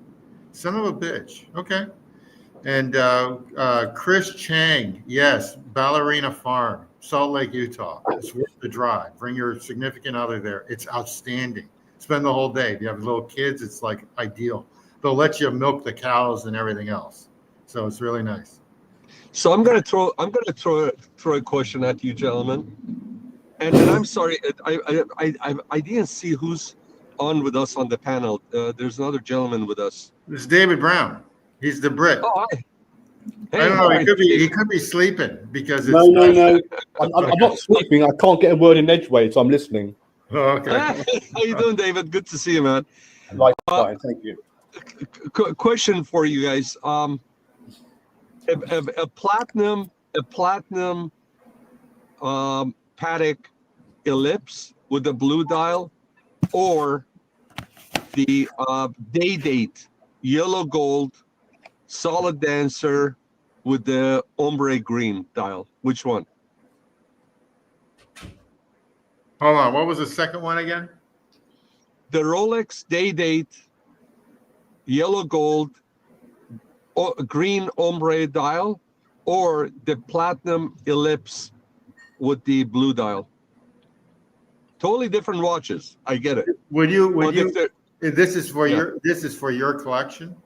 Son of a bitch. Okay. And Chris Chang, yes, Ballerina Farm, Salt Lake, Utah. It's worth the drive. Bring your significant other there. It's outstanding. Spend the whole day. If you have little kids, it's like ideal. They'll let you milk the cows and everything else. So it's really nice. So I'm gonna throw a question at you, gentlemen. And I'm sorry, I didn't see who's on with us on the panel. There's another gentleman with us. This is David Brown. He's the Brit. Oh, hi. I don't know. He could be sleeping because it's no. I'm not sleeping. I can't get a word in edgeways, so I'm listening. Oh, okay. How you doing, David? Good to see you, man. Fine, thank you. Question for you guys. A platinum Patek Ellipse with the blue dial, or the day-date yellow gold solid dancer with the ombre green dial. Which one? Hold on. What was the second one again? The Rolex day-date yellow gold green ombre dial, or the platinum Ellipse with the blue dial. Totally different watches. I get it. This is for your collection?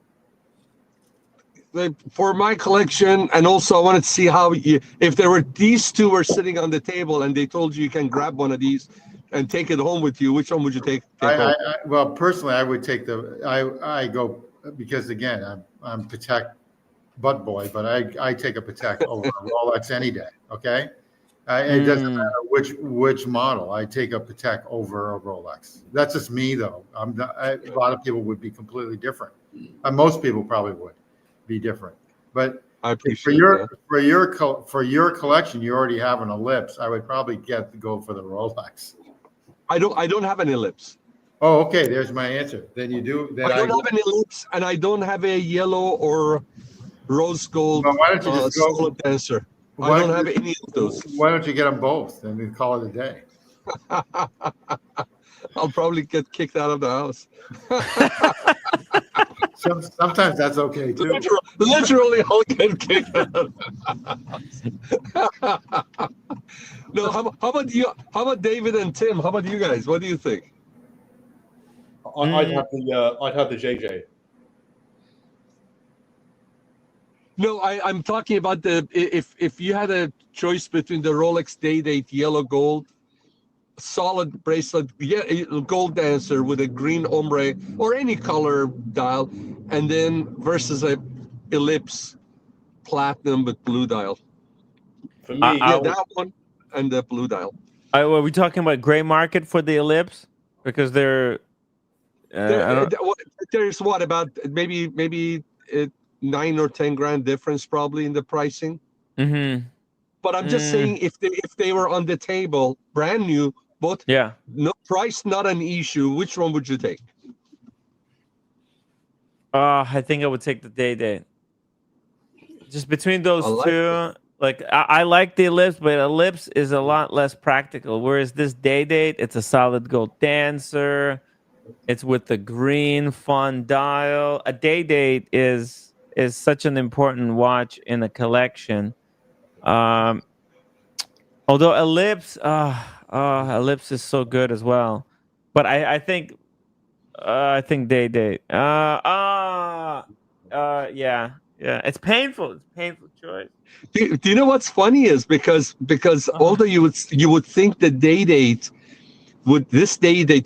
For my collection, and also I wanted to see how if there were these two were sitting on the table and they told you can grab one of these and take it home with you, which one would you take home? Well, personally, I would take I go, because again, I'm Patek butt boy, but I take a Patek over a Rolex any day. Okay, it doesn't matter which model. I take a Patek over a Rolex. That's just me, though. A lot of people would be completely different. Most people probably would be different. But I appreciate for your collection, you already have an Ellipse. I would probably go for the Rolex. I don't have an Ellipse. Oh, okay. There's my answer. Then you do. Then I don't have an Ellipse, and I don't have a yellow or rose gold why don't you just go solid dancer. I don't have any of those. Why don't you get them both and we call it a day? I'll probably get kicked out of the house. Sometimes that's okay too. Literally, I'll get kicked out of the house. No, how about you? How about David and Tim? How about you guys? What do you think? I'd have the JJ. No, I'm talking about if you had a choice between the Rolex Day-Date yellow gold solid bracelet, gold dancer with a green ombre or any color dial, and then versus a Ellipse platinum with blue dial. For me, that one. and the blue dial. Are we talking about gray market for the Ellipse? Because they're There's what about maybe 9 or 10 grand difference probably in the pricing. Mm-hmm. But I'm just saying if they were on the table, brand new, both no price not an issue, which one would you take? I think I would take the day. Just between those like two, like I like the Ellipse, but Ellipse is a lot less practical. Whereas this day, it's a solid gold dancer. It's with the green fun dial. A day is such an important watch in a collection. Although Ellipse, Ellipse is so good as well. But I think day. Yeah. It's painful. It's a painful choice. Do you know what's funny is because although you would think the day-date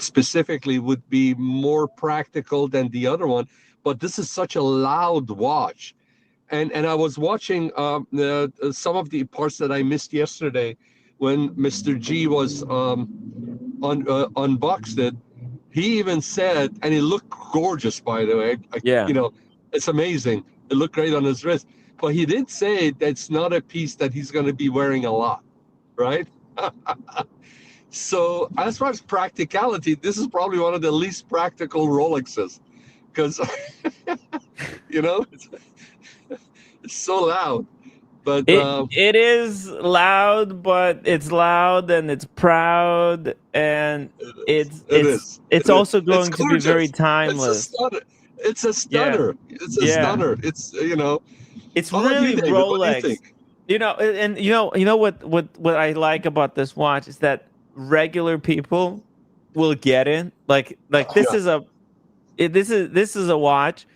specifically would be more practical than the other one, but this is such a loud watch. And I was watching some of the parts that I missed yesterday when Mr. G was unboxed it. He even said, and it looked gorgeous, by the way. It's amazing. It looked great on his wrist. But he did say that's not a piece that he's going to be wearing a lot, right? So as far as practicality, this is probably one of the least practical Rolexes because, it's so loud. But it is loud, but it's loud and it's proud and it's also going to be very timeless. It's a stunner. It's a stunner. It's it's really Rolex. And what I like about this watch is that regular people will get it. Like this is a watch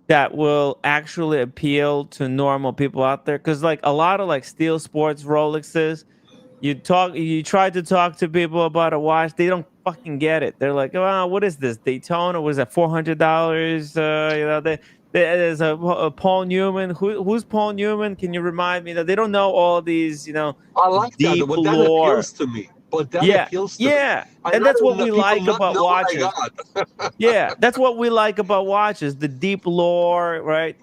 that will actually appeal to normal people out there, because like a lot of like steel sports Rolexes, you try to talk to people about a watch, they don't fucking get it. They're like, oh, what is this, Daytona? Was that $400? There's a Paul Newman. Who's Paul Newman? Can you remind me? That they don't know all these, I like deep that. But that lore. appeals to me. But that appeals to me. And that's what we like about watches. That's what we like about watches, the deep lore, right?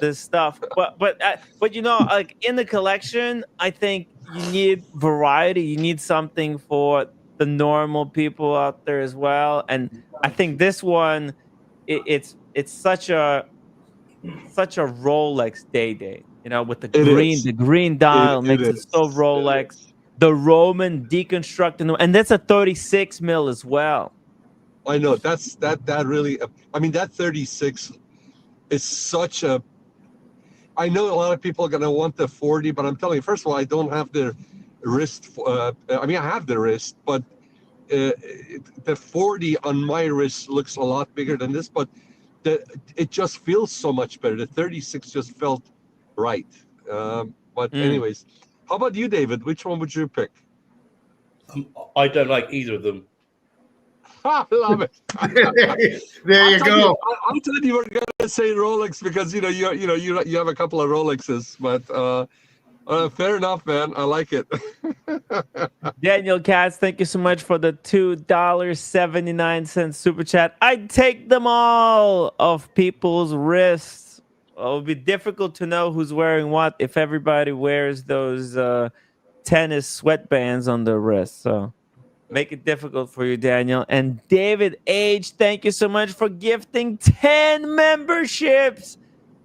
This stuff. But like in the collection, I think you need variety. You need something for the normal people out there as well. And I think this one, it's such a Rolex day, with the green dial makes it so Rolex. The Roman deconstructing, and that's a 36 mil as well. I know that really. I mean, that 36 is such a. I know a lot of people are gonna want the 40, but I'm telling you, first of all, I don't have the wrist. I have the wrist, but the 40 on my wrist looks a lot bigger than this. But it just feels so much better. The 36 just felt right. Anyways. How about you, David? Which one would you pick? I don't like either of them. I love it. There you go. I thought you were going to say Rolex because you have a couple of Rolexes, but fair enough, man. I like it. Daniel Katz, thank you so much for the $2.79 super chat. I'd take them all off people's wrists. It would be difficult to know who's wearing what if everybody wears those tennis sweatbands on their wrist. So make it difficult for you, Daniel. And David H., thank you so much for gifting 10 memberships.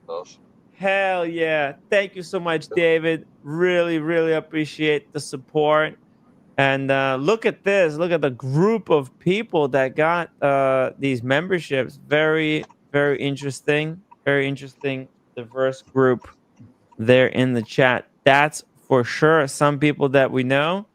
Awesome. Hell yeah. Thank you so much, David. Really, really appreciate the support. And look at this. Look at the group of people that got these memberships. Very, very interesting. Very interesting, diverse group there in the chat. That's for sure. Some people that we know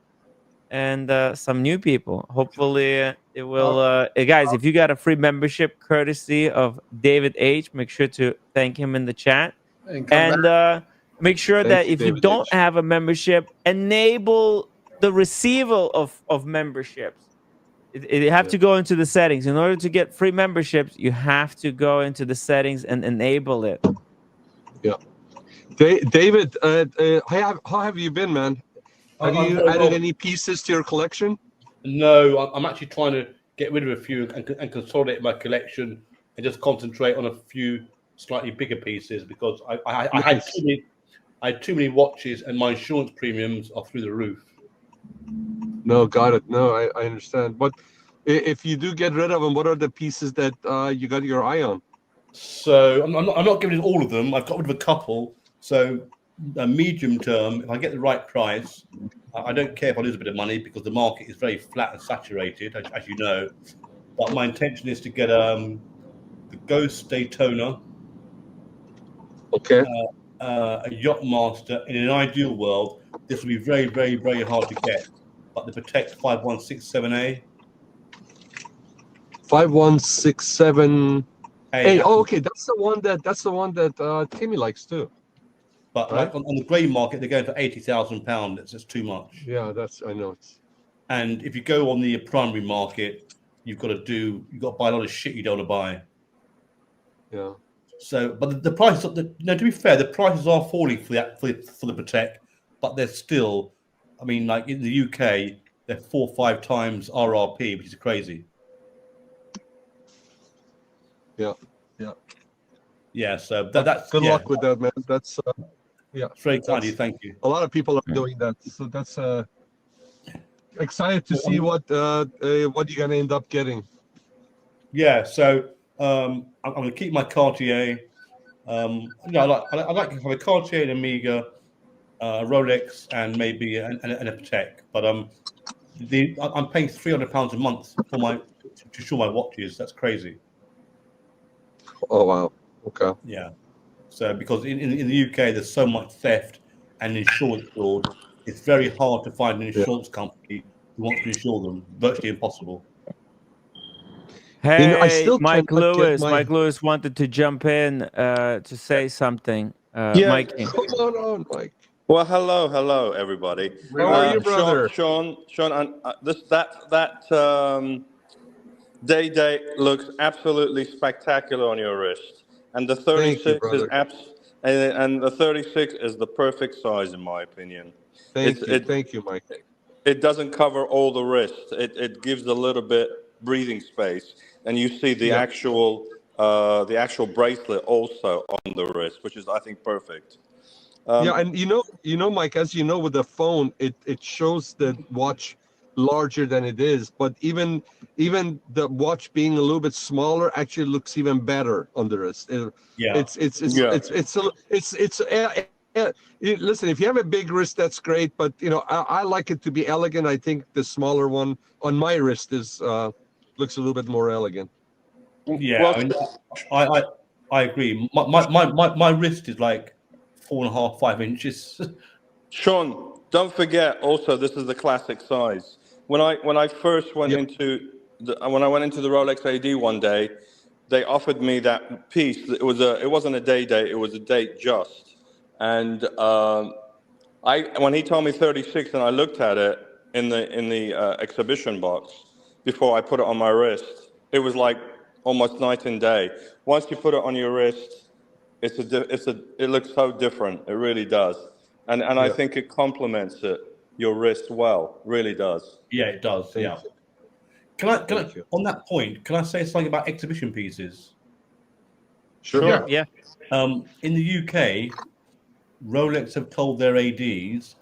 and some new people. Hopefully it will. Guys, if you got a free membership courtesy of David H., make sure to thank him in the chat. And make sure that if you don't have a membership, enable the receival of memberships. You have to go into the settings. In order to get free memberships, you have to go into the settings and enable it. Yeah. David, how have you been, man? Have I'm you very added well- any pieces to your collection? No, I'm actually trying to get rid of a few and consolidate my collection and just concentrate on a few slightly bigger pieces because I had Nice. too many watches and my insurance premiums are through the roof. No, got it. No, I understand. But if you do get rid of them, what are the pieces that you got your eye on? So I'm not giving all of them. I've got rid of a couple. So a medium term, if I get the right price, I don't care if I lose a bit of money because the market is very flat and saturated, as you know. But my intention is to get the Ghost Daytona, Okay. a Yachtmaster. In an ideal world, this will be very, very, very hard to get. But the Patek 5167A. 5167. Hey, Hey, oh, okay. That's the one that Timmy likes too. but right? like on the grey market, they're going for £80,000. It's just too much. Yeah, I know it's. And if you go on the primary market, you've got to buy a lot of shit you don't want to buy. Yeah. So, but the prices, to be fair, the prices are falling for the Patek, but they're still, I mean, like in the UK, they're 4 or 5 times RRP, which is crazy. Yeah. Yeah. So that's good yeah, luck with that, man. That's yeah. it's very kind of you. Thank you. A lot of people are doing that, so that's excited to see what you're gonna end up getting. Yeah. So I'm going to keep my Cartier. I like to have a Cartier, an Omega, a Rolex, and maybe a Patek. But I'm paying £300 a month to show my watches. That's crazy. Oh wow. Okay. Yeah. So because in the UK there's so much theft and insurance fraud, it's very hard to find an insurance company who wants to insure them. Virtually impossible. Hey, I still Mike cannot get Lewis. my- Mike Lewis wanted to jump in to say something. Yeah. Mikey. Come on, Mike. Well, hello, everybody. How are you, brother? Sean, that day looks absolutely spectacular on your wrist, and the 36 is brother. and the 36 is the perfect size in my opinion. Thank you, Mike. It doesn't cover all the wrist. It gives a little bit breathing space, and you see the actual bracelet also on the wrist, which is I think perfect. Yeah, and you know, Mike, as you know, with the phone, it shows the watch larger than it is, but even the watch being a little bit smaller actually looks even better on the wrist. Listen, if you have a big wrist, that's great, but I like it to be elegant. I think the smaller one on my wrist looks a little bit more elegant. Yeah, Well, I agree. My wrist is like 4.5, 5 inches. Sean, don't forget also this is the classic size. When I first went into the Rolex AD one day, they offered me that piece. It wasn't a day date, it was a date just. And when he told me 36 and I looked at it in the exhibition box before I put it on my wrist, it was like almost night and day. Once you put it on your wrist, it looks so different. It really does. And I think it complements your wrist well. Really does. Yeah, it does. Thank Yeah. you. Can I Thank you. on that point? Can I say something about exhibition pieces? Sure. Yeah. In the UK, Rolex have told their ADs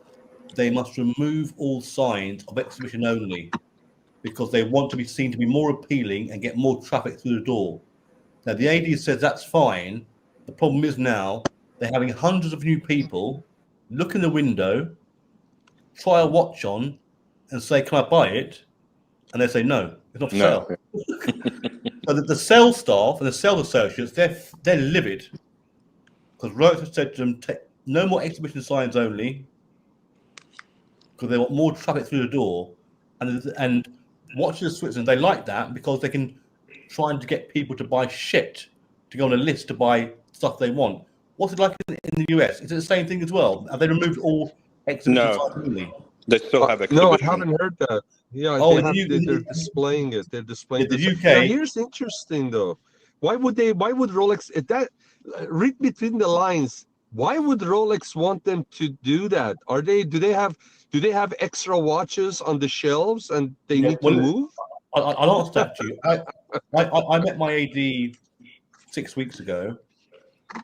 they must remove all signs of exhibition only because they want to be seen to be more appealing and get more traffic through the door. Now, the AD says that's fine. The problem is now they're having hundreds of new people look in the window, try a watch on, and say, "Can I buy it?" And they say, "No, it's not for sale." So the sales staff and the sales associates, they're livid because Rolex have said to them, no more exhibition signs only, because they want more traffic through the door. And Watches of Switzerland, they like that because they can try and get people to buy shit, to go on a list to buy stuff they want. What's it like in the US? Is it the same thing as well? Have they removed all exhibition signs only? They still have exhibition. No, I haven't heard that. Yeah, they're displaying it. They're displaying the this. UK. Now, here's interesting though. Why would Rolex that read between the lines? Why would Rolex want them to do that? Do they have extra watches on the shelves and they Yeah, need to well, move? I'll answer that to you. I met my AD 6 weeks ago,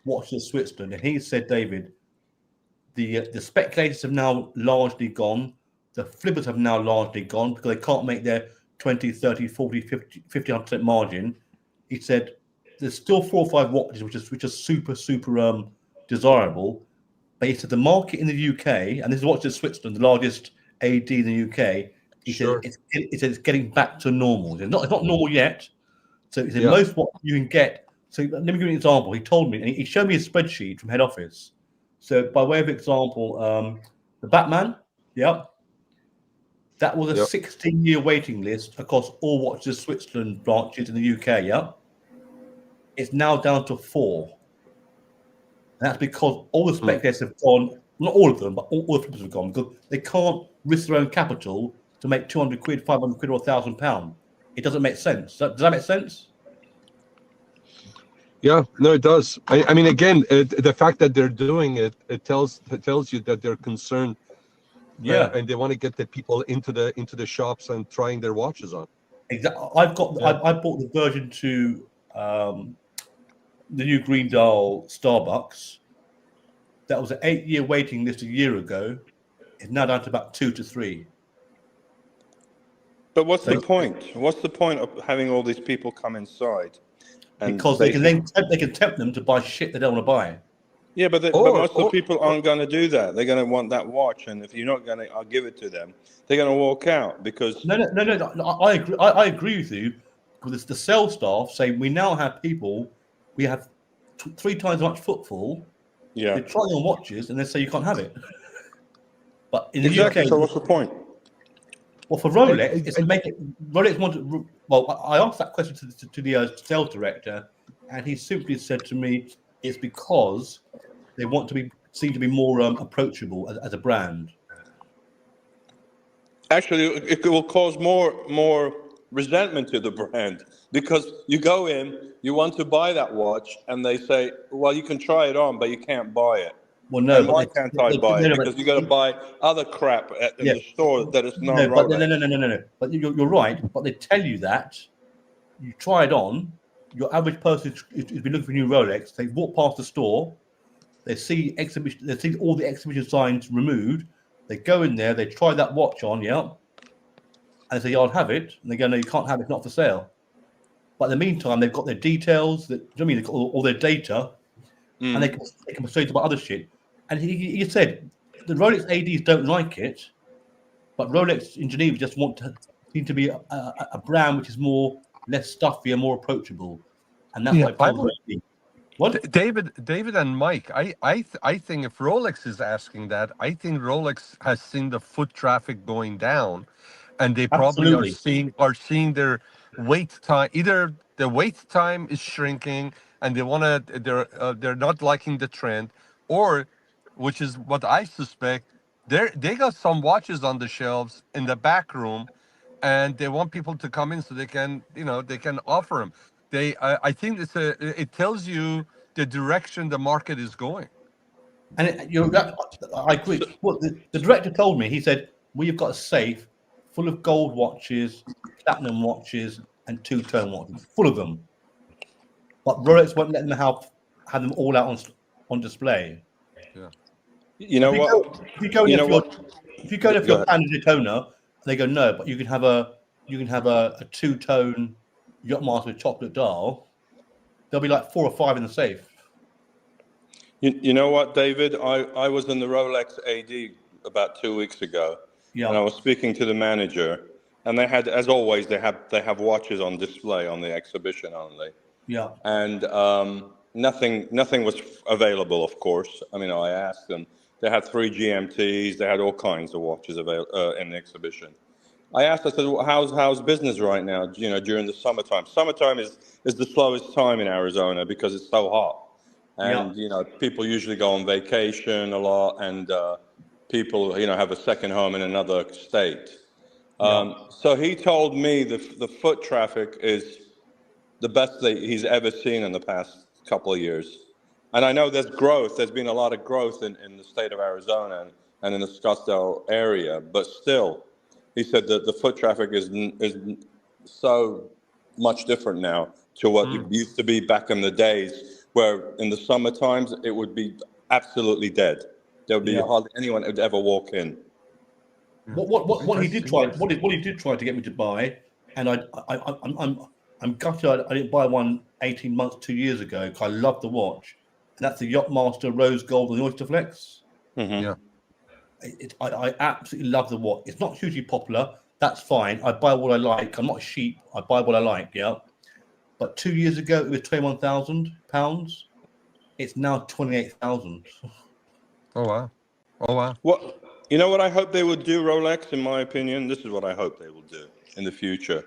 watched in Switzerland, and he said, David, the speculators have now largely gone. The flippers have now largely gone because they can't make their 20, 30, 40, 50, 100% margin. He said there's still 4 or 5 watches which are super desirable. But he said the market in the UK, and this is what's in Switzerland, the largest AD in the UK. He Sure. said it's getting back to normal. It's not normal yet. So he said Yeah. most what you can get. So let me give you an example. He told me, and he showed me a spreadsheet from head office. So by way of example, the Batman, that was a 16-year waiting list across all Watches Switzerland branches in the UK. It's now down to 4. And that's because all the speculators have gone. Not all of them, but all the flippers have gone because they can't risk their own capital to make 200 quid, 500 quid, or £1,000. It doesn't make sense. Does that make sense? Yeah, no, it does. I mean, again, the fact that they're doing it, it tells you that they're concerned. Yeah, and they want to get the people into the shops and trying their watches on. exactly. I bought the version to the new Green Dial Starbucks. That was an 8-year waiting list a year ago. It's now down to about 2 to 3. But what's the point? What's the point of having all these people come inside? And because they can tempt them to buy shit they don't want to buy. Yeah, but most of the people aren't going to do that. They're going to want that watch, and if you're not going to, I'll give it to them. They're going to walk out because No. I agree. I agree with you. Because the sales staff say we now have people. We have 3 times as much footfall. Yeah, they try on watches and they say you can't have it. But in the exactly. UK, So what's the point? Well, for Rolex, it's to make it. Rolex wanted. Well, I asked that question to the sales director, and he simply said to me, "It's because they want to seem to be more approachable as a brand." Actually, it will cause more resentment to the brand because you go in, you want to buy that watch, and they say, "Well, you can try it on, but you can't buy it." Well, no, and why can't I buy it? Because you got to buy other crap in the store that is non-Rolex. No. But you're right. But they tell you that you try it on. Your average person who's been looking for a new Rolex, they walk past the store, they see exhibition, they see all the exhibition signs removed. They go in there, they try that watch on, and they say, "I'll have it." And they go, "No, you can't have it. It's not for sale." But in the meantime, they've got their details. They've got all their data, and they can persuade about other shit. And he said the Rolex ADs don't like it, but Rolex in Geneva just seem to be a brand which is less stuffy and more approachable, and that's what David and Mike. I think if Rolex is asking that, I think Rolex has seen the foot traffic going down, and they probably are seeing their wait time. Either the wait time is shrinking, and they're not liking the trend, or which is what I suspect, they got some watches on the shelves in the back room, and they want people to come in so they can offer them. I think it tells you the direction the market is going. And I agree. Well, the director told me, he said, "We've got a safe full of gold watches, platinum watches, and two-tone watches, full of them. But Rolex won't let them have them all out on display." Yeah. You know what? If you go in for your Pan Daytona, they go, "No, but you can have a two-tone Yachtmaster with chocolate dial." There'll be like 4 or 5 in the safe. You know what, David? I was in the Rolex AD about 2 weeks ago, and I was speaking to the manager, and they had, as always, they have watches on display on the exhibition only. Yeah. And nothing was available, of course. I mean, I asked them. They had 3 GMTs. They had all kinds of watches available in the exhibition. I asked. I said, well, "How's business right now? During the summertime. Summertime is the slowest time in Arizona because it's so hot, and people usually go on vacation a lot, and people have a second home in another state." So he told me the foot traffic is the best that he's ever seen in the past couple of years. And I know there's growth. There's been a lot of growth in the state of Arizona and in the Scottsdale area. But still, he said that the foot traffic is so much different now to what it used to be back in the days, where in the summer times it would be absolutely dead. There would be hardly anyone who would ever walk in. What he did try, what he did try to get me to buy, and I'm gutted I didn't buy one 18 months, 2 years ago, because I love the watch. And that's the Yachtmaster Rose Gold and the Oyster Flex. Yeah. I absolutely love the watch. It's not hugely popular. That's fine. I buy what I like. I'm not sheep. I buy what I like. Yeah. But 2 years ago it was £21,000. It's now 28,000. Oh wow. Oh wow. Well, you know what I hope they would do, Rolex, in my opinion? This is what I hope they will do in the future.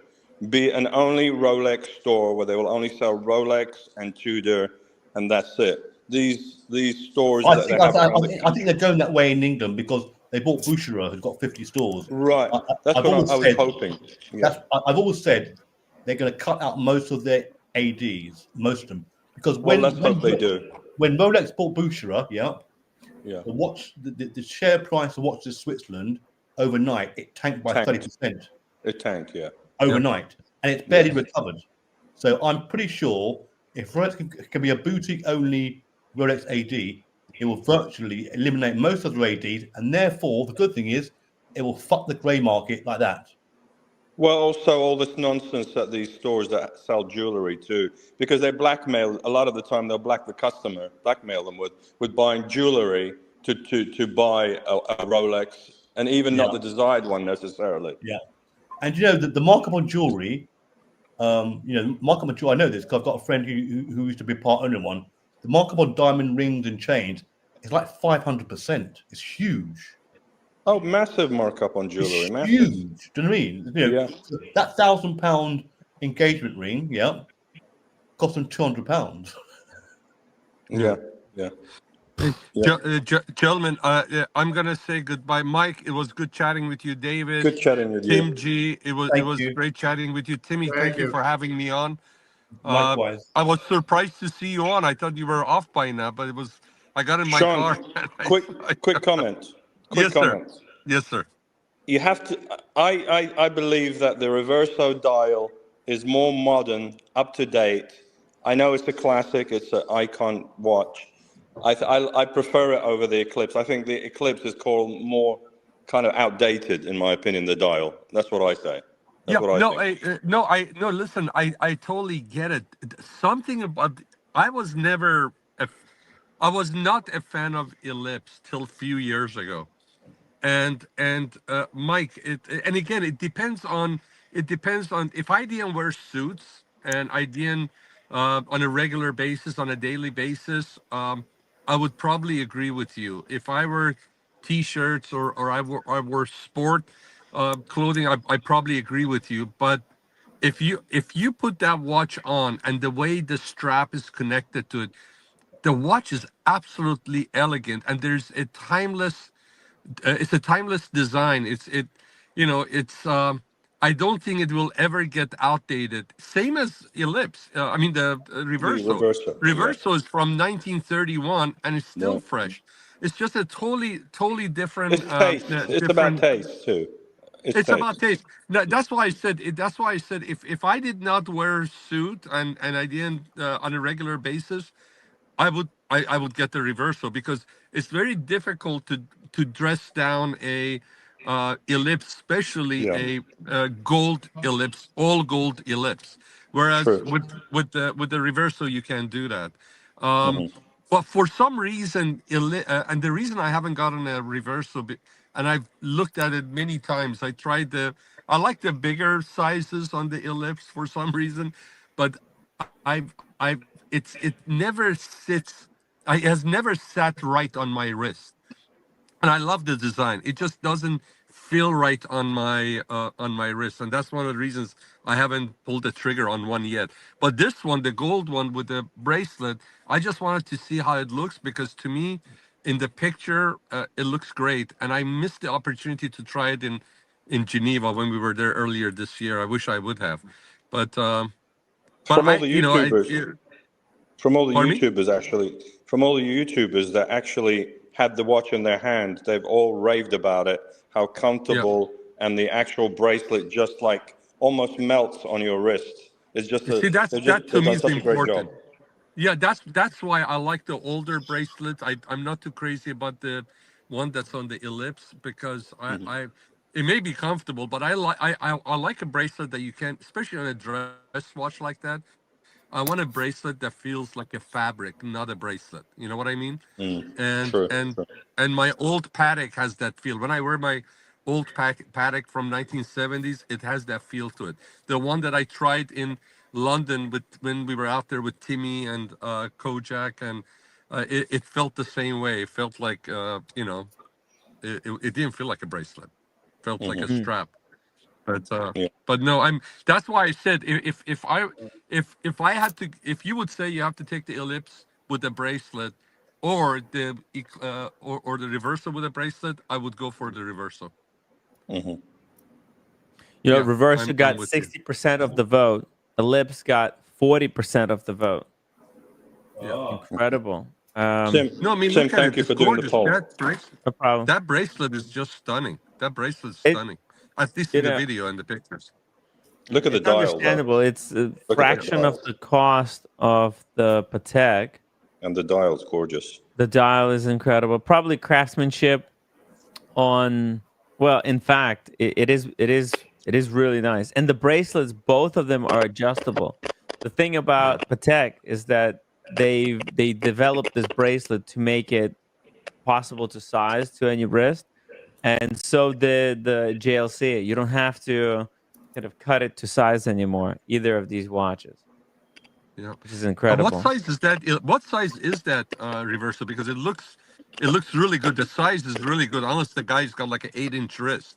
Be an only Rolex store where they will only sell Rolex and Tudor, and that's it. These stores I that think, they have around I think they're going that way in England because they bought Boucherer, who's got 50 stores. Right. That's I've what always I was said- hoping. Yeah. I've always said they're going to cut out most of their ADs, most of them, because Well, let's hope they do. When Rolex bought Boucherer, Yeah. the watch, the share price of watches Switzerland overnight, it tanked by 30%. It tanked, yeah. Overnight, and it's barely recovered. So I'm pretty sure if Rolex can be a boutique only Rolex AD, it will virtually eliminate most of the ADs, and therefore the good thing is it will fuck the grey market like that. Well, also all this nonsense at these stores that sell jewelry too, because they blackmail, a lot of the time they'll blackmail them with buying jewelry to buy a Rolex, and even not the desired one necessarily. Yeah. And you know, the markup on jewelry, markup on jewelry, I know this because I've got a friend who used to be part owner of one. The markup on diamond rings and chains is like 500%. It's huge. Oh, massive markup on jewelry. It's Massive. huge. Do you know what I mean? You know, that £1,000 engagement ring, cost them £200. Yeah. Gentlemen, I'm gonna say goodbye. Mike, it was good chatting with you. David, Good chatting with you. Tim G, it was you. great chatting with you. Timmy, thank you for having me on. Likewise. I was surprised to see you on. I thought you were off by now, but I got in my Sean, car. quick comment. Yes, sir. Yes, sir. You have to. I believe that the Reverso dial is more modern, up to date. I know it's a classic. It's an icon watch. I prefer it over the Eclipse. I think the Eclipse is called more kind of outdated, in my opinion. The dial. That's what I say. That's what I think. Listen, I totally get it. Something about I was not a fan of Ellipse till a few years ago, and Mike, and again, it depends on if I didn't wear suits and I didn't on a regular basis, on a daily basis, I would probably agree with you. If I were t-shirts or I wore sport clothing, I probably agree with you. But if you put that watch on and the way the strap is connected to it, the watch is absolutely elegant, and there's a timeless. It's a timeless design. I don't think it will ever get outdated. Same as Ellipse. I mean the Reverso. Reverso is from 1931 and it's still fresh. It's just a totally different. It's taste. It's about taste too. It's about taste. That's why I said. If I did not wear a suit and I didn't on a regular basis, I would get the Reverso because it's very difficult to dress down a Ellipse, especially a gold Ellipse, all gold Ellipse. Whereas with the Reverso you can do that. But for some reason, and the reason I haven't gotten a Reverso, and I've looked at it many times. I like the bigger sizes on the Ellipse for some reason, but it never sits. It has never sat right on my wrist, and I love the design. It just doesn't feel right on my wrist, and that's one of the reasons I haven't pulled the trigger on one yet. But this one, the gold one with the bracelet, I just wanted to see how it looks because to me, in the picture, it looks great, and I missed the opportunity to try it in Geneva when we were there earlier this year. I wish I would have, but. From all the YouTubers, actually, from all the YouTubers that actually had the watch in their hand. They've all raved about it, how comfortable, and the actual bracelet just like almost melts on your wrist. It's just You see, that to they've me done is such a great job. important. Yeah, that's why I like the older bracelets. I'm not too crazy about the one that's on the Ellipse because I it may be comfortable, but I like a bracelet that you can, especially on a dress watch like that. I want a bracelet that feels like a fabric, not a bracelet. You know what I mean? And True. and True. and my old Patek has that feel. When I wear my old Patek from 1970s, it has that feel to it. The one that I tried in London with when we were out there with Timmy and Kojak, and it felt the same way. It felt like it didn't feel like a bracelet. It felt like a Mm. strap. Yeah. But no, that's why I said if I had to, if you would say you have to take the Ellipse with the bracelet or or the Reverso with a bracelet, I would go for the Reverso. Mhm. You know, Yeah, Reverso I'm got with you. 60% of the vote. Ellipse got 40% of the vote. Yeah. Incredible. Tim, No, I mean, Tim, look at thank it. you It's for doing the gorgeous. poll. No problem. That bracelet is just stunning. That bracelet's It, stunning. At least you in the know, video and the pictures. Look at the it's dial, though. understandable. It's a Look at the fraction of dial, the cost of the Patek. and the dial's gorgeous. The dial is incredible. Probably craftsmanship on, well, in fact, it is really nice. And the bracelets, both of them are adjustable. The thing about Patek is that they developed this bracelet to make it possible to size to any wrist. And so the JLC, you don't have to kind of cut it to size anymore, either of these watches, Yeah. which is What incredible. size is that? What size is that Reverso? Because it looks really good. The size is really good. Unless the guy's got like an 8-inch wrist.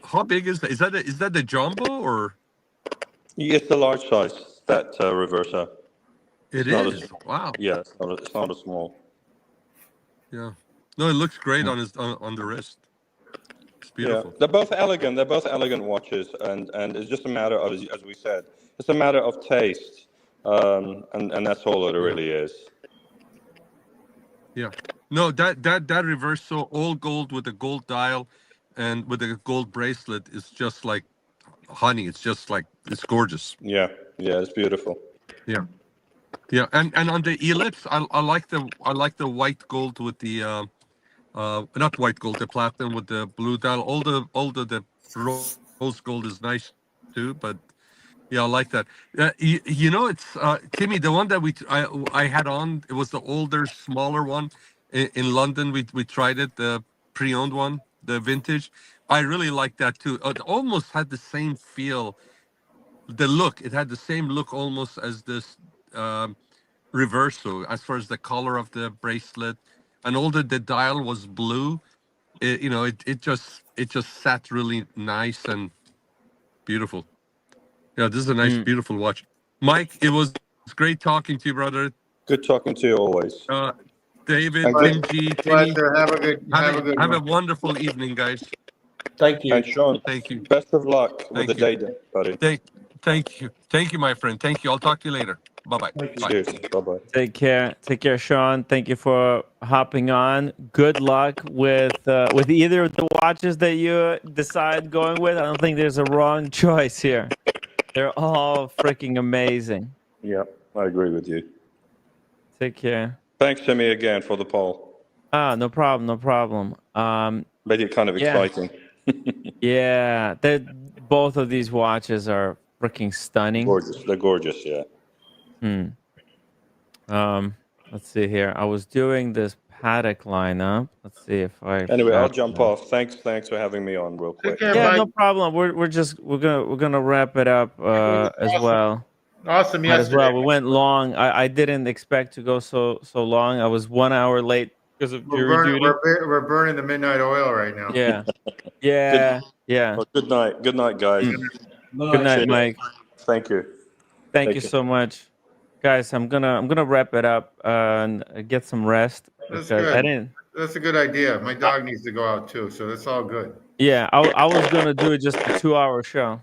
How big is that? Is that the jumbo or? It's the large size, that Reverso. It It's not is. a, Wow. yeah, it's not a small. Yeah. No, it looks great on on the wrist. It's Yeah, beautiful. they're both elegant. They're both elegant watches, and it's just a matter of, as we said, it's a matter of taste, and that's all it really is. Yeah. No, that Reverso all gold with a gold dial and with a gold bracelet is just like honey. It's just like it's gorgeous. Yeah, yeah, it's beautiful. Yeah. Yeah. And on the Ellipse, I like the white gold with the not white gold, the platinum with the blue dial. The rose gold is nice too, but yeah, I like that. You know, it's Timmy, the one that I had on. It was the older, smaller one in London. We tried it, the pre-owned one, the vintage. I really like that too. It almost had the same feel, the look. It had the same look almost as this Reverso, as far as the color of the bracelet, and although the dial was blue, it just sat really nice and beautiful. Yeah, this is a nice, Mm. beautiful watch. Mike, it was great talking to you, brother. Good talking to you always. David, And Tim good, G, Timmy, Pleasure. Have a good have a one. wonderful evening, guys. Thank you. and Sean, Thank you. best of luck with Thank the you. data, buddy. Thank you, my friend. Thank you. I'll talk to you later. Bye-bye. Thank you. Bye. Cheers. Bye bye. Take care, Sean. Thank you for hopping on. Good luck with either of the watches that you decide going with. I don't think there's a wrong choice here. They're all freaking amazing. Yeah, I agree with you. Take care. Thanks to me again for the poll. No problem, no problem. Made it kind of Yeah. exciting. Yeah, both of these watches are freaking stunning. Gorgeous. They're gorgeous. Yeah. Let's see here. I was doing this Patek lineup. Let's see if I. Anyway, I'll got jump that. off. Thanks for having me on real quick. Take care, Yeah, Mike. no problem. We're gonna wrap it up as Awesome. well. Awesome Might as well. yesterday. We went long. I didn't expect to go so long. I was 1 hour late because of jury duty. We're burning the midnight oil right now. Yeah, yeah. Well, good night. Good night, guys. Good night, Cheers. Mike. Thank you. Thank Take you care. so much, guys. I'm gonna wrap it up and get some rest. That's because good. I didn't. That's a good idea. My dog needs to go out too, so that's all good. Yeah, I was gonna do just a 2 hour show.